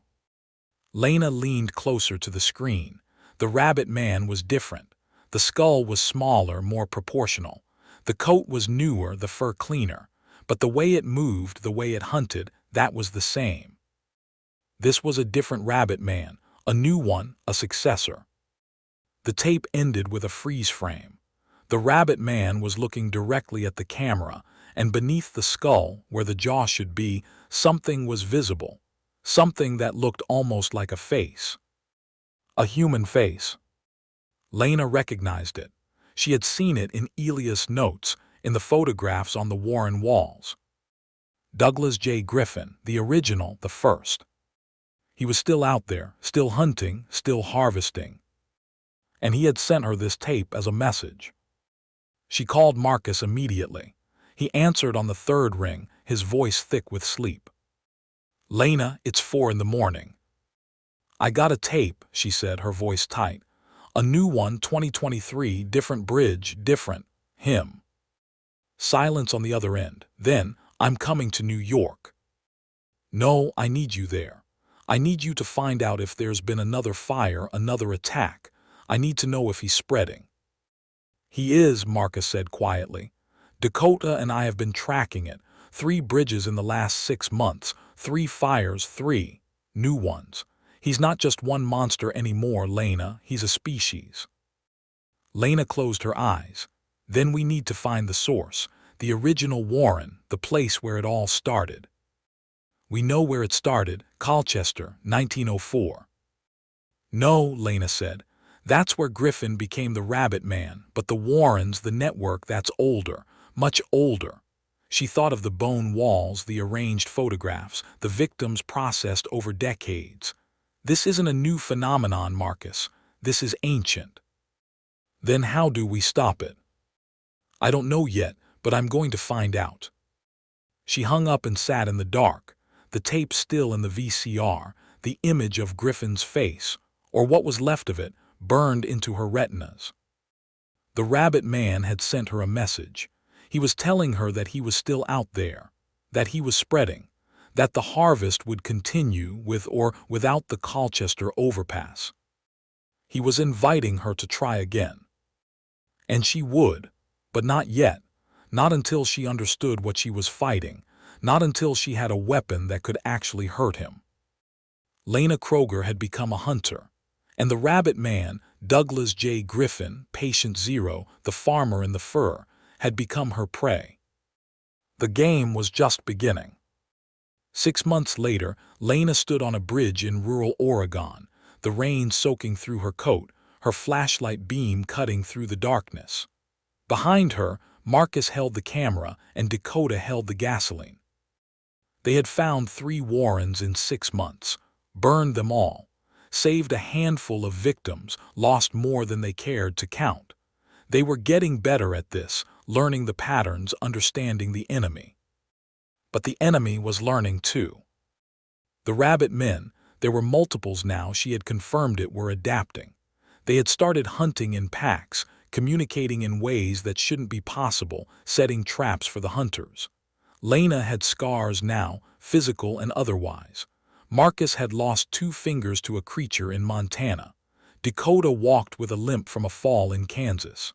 Lena leaned closer to the screen. The rabbit man was different. The skull was smaller, more proportional. The coat was newer, the fur cleaner. But the way it moved, the way it hunted, that was the same. This was a different rabbit man, a new one, a successor. The tape ended with a freeze frame. The rabbit man was looking directly at the camera, and beneath the skull, where the jaw should be, something was visible. Something that looked almost like a face. A human face. Lena recognized it. She had seen it in Elias' notes, in the photographs on the Warren walls. Douglas J. Griffin, the original, the first. He was still out there, still hunting, still harvesting. And he had sent her this tape as a message. She called Marcus immediately. He answered on the third ring, his voice thick with sleep. "Lena, it's 4 in the morning. I got a tape," she said, her voice tight. "A new one, 2023, different bridge, different him." Silence on the other end. Then, "I'm coming to New York." "No, I need you there. I need you to find out if there's been another fire, another attack. I need to know if he's spreading." "He is," Marcus said quietly. "Dakota and I have been tracking it. 3 bridges in the last 6 months, 3 fires, 3 new ones. He's not just one monster anymore, Lena, he's a species." Lena closed her eyes. "Then we need to find the source, the original Warren, the place where it all started." "We know where it started, Colchester, 1904. "No," Lena said. "That's where Griffin became the Rabbit Man, but the Warrens, the network, that's older, much older." She thought of the bone walls, the arranged photographs, the victims processed over decades. "This isn't a new phenomenon, Marcus. This is ancient." "Then how do we stop it?" "I don't know yet, but I'm going to find out." She hung up and sat in the dark, the tape still in the VCR, the image of Griffin's face, or what was left of it, burned into her retinas. The Rabbit Man had sent her a message. He was telling her that he was still out there, that he was spreading, that the harvest would continue with or without the Colchester overpass. He was inviting her to try again. And she would, but not yet, not until she understood what she was fighting, not until she had a weapon that could actually hurt him. Lena Kroger had become a hunter, and the Rabbit Man, Douglas J. Griffin, Patient Zero, the farmer in the fur, had become her prey. The game was just beginning. 6 months later, Lena stood on a bridge in rural Oregon, the rain soaking through her coat, her flashlight beam cutting through the darkness. Behind her, Marcus held the camera and Dakota held the gasoline. They had found 3 Warrens in 6 months, burned them all, saved a handful of victims, lost more than they cared to count. They were getting better at this, learning the patterns, understanding the enemy. But the enemy was learning too. The Rabbit Men, there were multiples now, she had confirmed it, were adapting. They had started hunting in packs, communicating in ways that shouldn't be possible, setting traps for the hunters. Lena had scars now, physical and otherwise. Marcus had lost 2 fingers to a creature in Montana. Dakota walked with a limp from a fall in Kansas.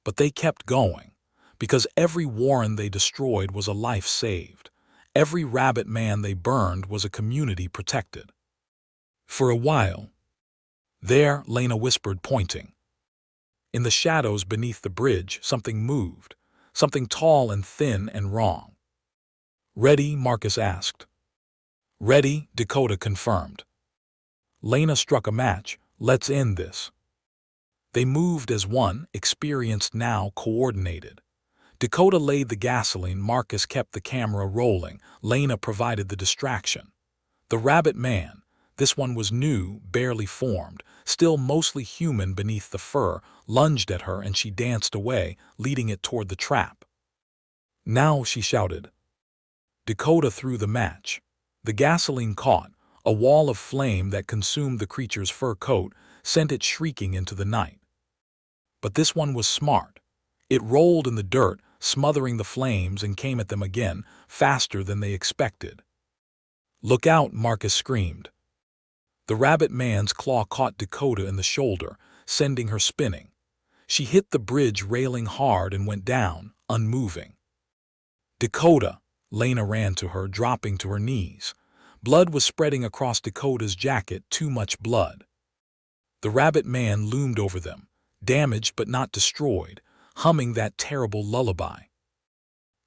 But they kept going, because every Warren they destroyed was a life saved. Every Rabbit Man they burned was a community protected. For a while. "There," Lena whispered, pointing. In the shadows beneath the bridge, something moved, something tall and thin and wrong. "Ready?" Marcus asked. "Ready," Dakota confirmed. Lena struck a match. "Let's end this." They moved as one, experienced now, coordinated. Dakota laid the gasoline, Marcus kept the camera rolling, Lena provided the distraction. The Rabbit Man, this one was new, barely formed, still mostly human beneath the fur, lunged at her and she danced away, leading it toward the trap. "Now," she shouted. Dakota threw the match. The gasoline caught, a wall of flame that consumed the creature's fur coat, sent it shrieking into the night. But this one was smart. It rolled in the dirt, smothering the flames, and came at them again, faster than they expected. "Look out," Marcus screamed. The Rabbit Man's claw caught Dakota in the shoulder, sending her spinning. She hit the bridge railing hard and went down, unmoving. "Dakota!" Lena ran to her, dropping to her knees. Blood was spreading across Dakota's jacket, too much blood. The Rabbit Man loomed over them, damaged but not destroyed, humming that terrible lullaby.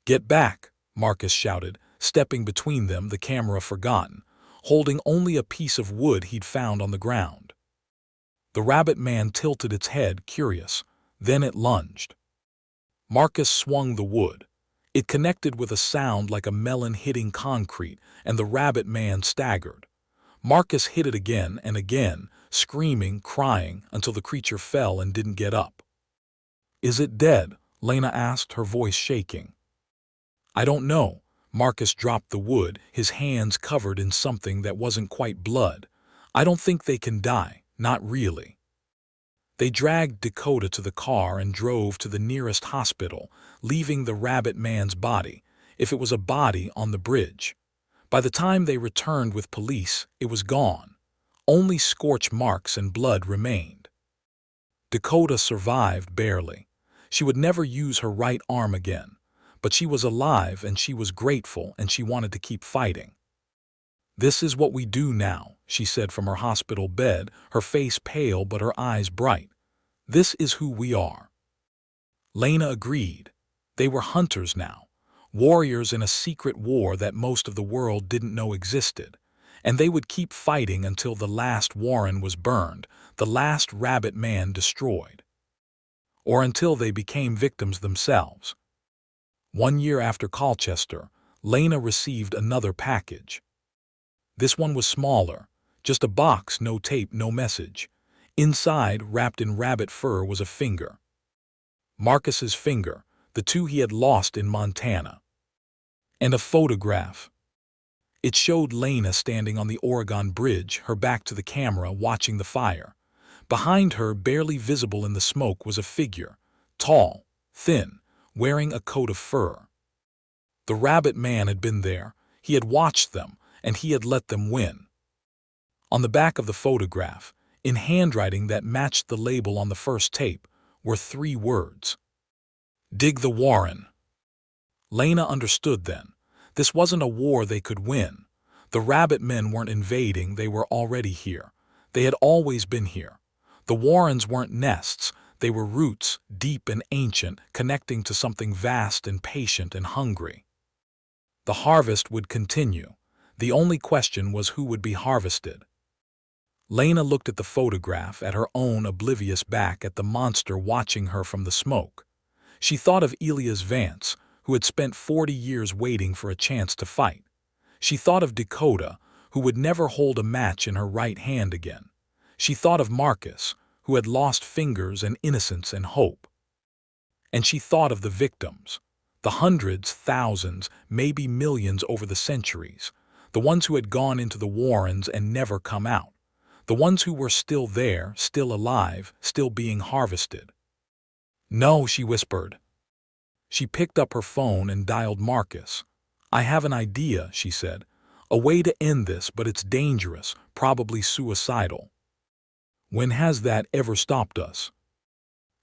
"Get back!" Marcus shouted, stepping between them, the camera forgotten, holding only a piece of wood he'd found on the ground. The Rabbit Man tilted its head, curious. Then it lunged. Marcus swung the wood. It connected with a sound like a melon hitting concrete, and the rabbit man staggered. Marcus hit it again and again, screaming, crying, until the creature fell and didn't get up. "Is it dead?" Lena asked, her voice shaking. "I don't know." Marcus dropped the wood, his hands covered in something that wasn't quite blood. "I don't think they can die, not really." They dragged Dakota to the car and drove to the nearest hospital, leaving the rabbit man's body, if it was a body, on the bridge. By the time they returned with police, it was gone. Only scorch marks and blood remained. Dakota survived barely. She would never use her right arm again, but she was alive and she was grateful and she wanted to keep fighting. "This is what we do now," she said from her hospital bed, her face pale but her eyes bright. "This is who we are." Lena agreed. They were hunters now, warriors in a secret war that most of the world didn't know existed, and they would keep fighting until the last warren was burned, the last rabbit man destroyed, or until they became victims themselves. 1 year after Colchester, Lena received another package. This one was smaller, just a box, no tape, no message. Inside, wrapped in rabbit fur, was a finger. Marcus's finger, the two he had lost in Montana. And a photograph. It showed Lena standing on the Oregon Bridge, her back to the camera, watching the fire. Behind her, barely visible in the smoke, was a figure, tall, thin, wearing a coat of fur. The rabbit man had been there, he had watched them, and he had let them win. On the back of the photograph, in handwriting that matched the label on the first tape, were 3 words. "Dig the Warren." Lena understood then. This wasn't a war they could win. The rabbit men weren't invading, they were already here. They had always been here. The Warrens weren't nests, they were roots, deep and ancient, connecting to something vast and patient and hungry. The harvest would continue. The only question was who would be harvested. Lena looked at the photograph, at her own oblivious back, at the monster watching her from the smoke. She thought of Elias Vance, who had spent 40 years waiting for a chance to fight. She thought of Dakota, who would never hold a match in her right hand again. She thought of Marcus, who had lost fingers and innocence and hope. And she thought of the victims, the hundreds, thousands, maybe millions over the centuries, the ones who had gone into the warrens and never come out. The ones who were still there, still alive, still being harvested. "No," she whispered. She picked up her phone and dialed Marcus. "I have an idea," she said. "A way to end this, but it's dangerous, probably suicidal." "When has that ever stopped us?"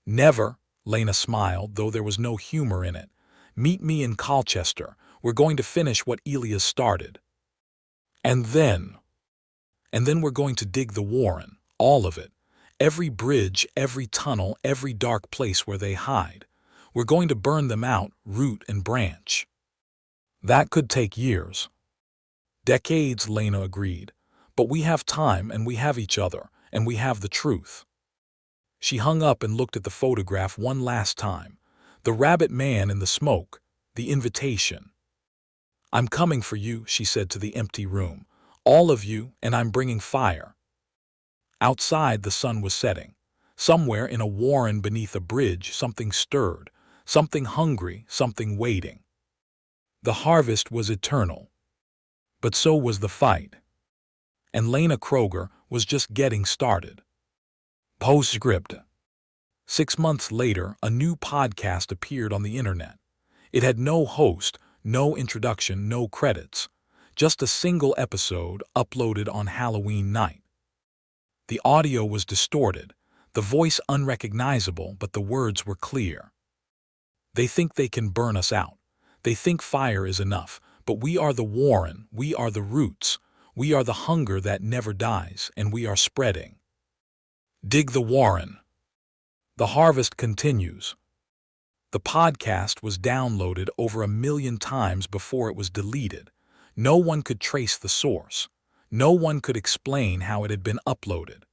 "Never," Lena smiled, though there was no humor in it. "Meet me in Colchester. We're going to finish what Elias started. And then we're going to dig the warren, all of it. Every bridge, every tunnel, every dark place where they hide. We're going to burn them out, root and branch." "That could take years." "Decades," Lena agreed. "But we have time, and we have each other, and we have the truth." She hung up and looked at the photograph one last time. The rabbit man in the smoke, the invitation. "I'm coming for you," she said to the empty room. "All of you, and I'm bringing fire." Outside, the sun was setting. Somewhere in a warren beneath a bridge, something stirred, something hungry, something waiting. The harvest was eternal. But so was the fight. And Lena Kroger was just getting started. Postscript. 6 months later, a new podcast appeared on the internet. It had no host, no introduction, no credits. Just a single episode uploaded on Halloween night. The audio was distorted, the voice unrecognizable, but the words were clear. "They think they can burn us out. They think fire is enough, but we are the warren, we are the roots, we are the hunger that never dies, and we are spreading. Dig the warren. The harvest continues." The podcast was downloaded over 1 million times before it was deleted. No one could trace the source. No one could explain how it had been uploaded.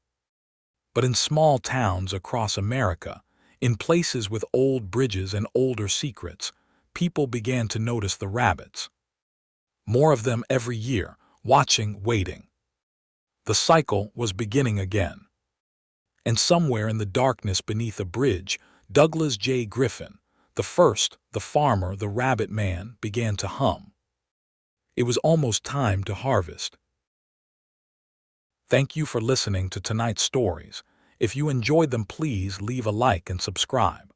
But in small towns across America, in places with old bridges and older secrets, people began to notice the rabbits. More of them every year, watching, waiting. The cycle was beginning again. And somewhere in the darkness beneath a bridge, Douglas J. Griffin, the farmer, the rabbit man, began to hum. It was almost time to harvest. Thank you for listening to tonight's stories. If you enjoyed them, please leave a like and subscribe.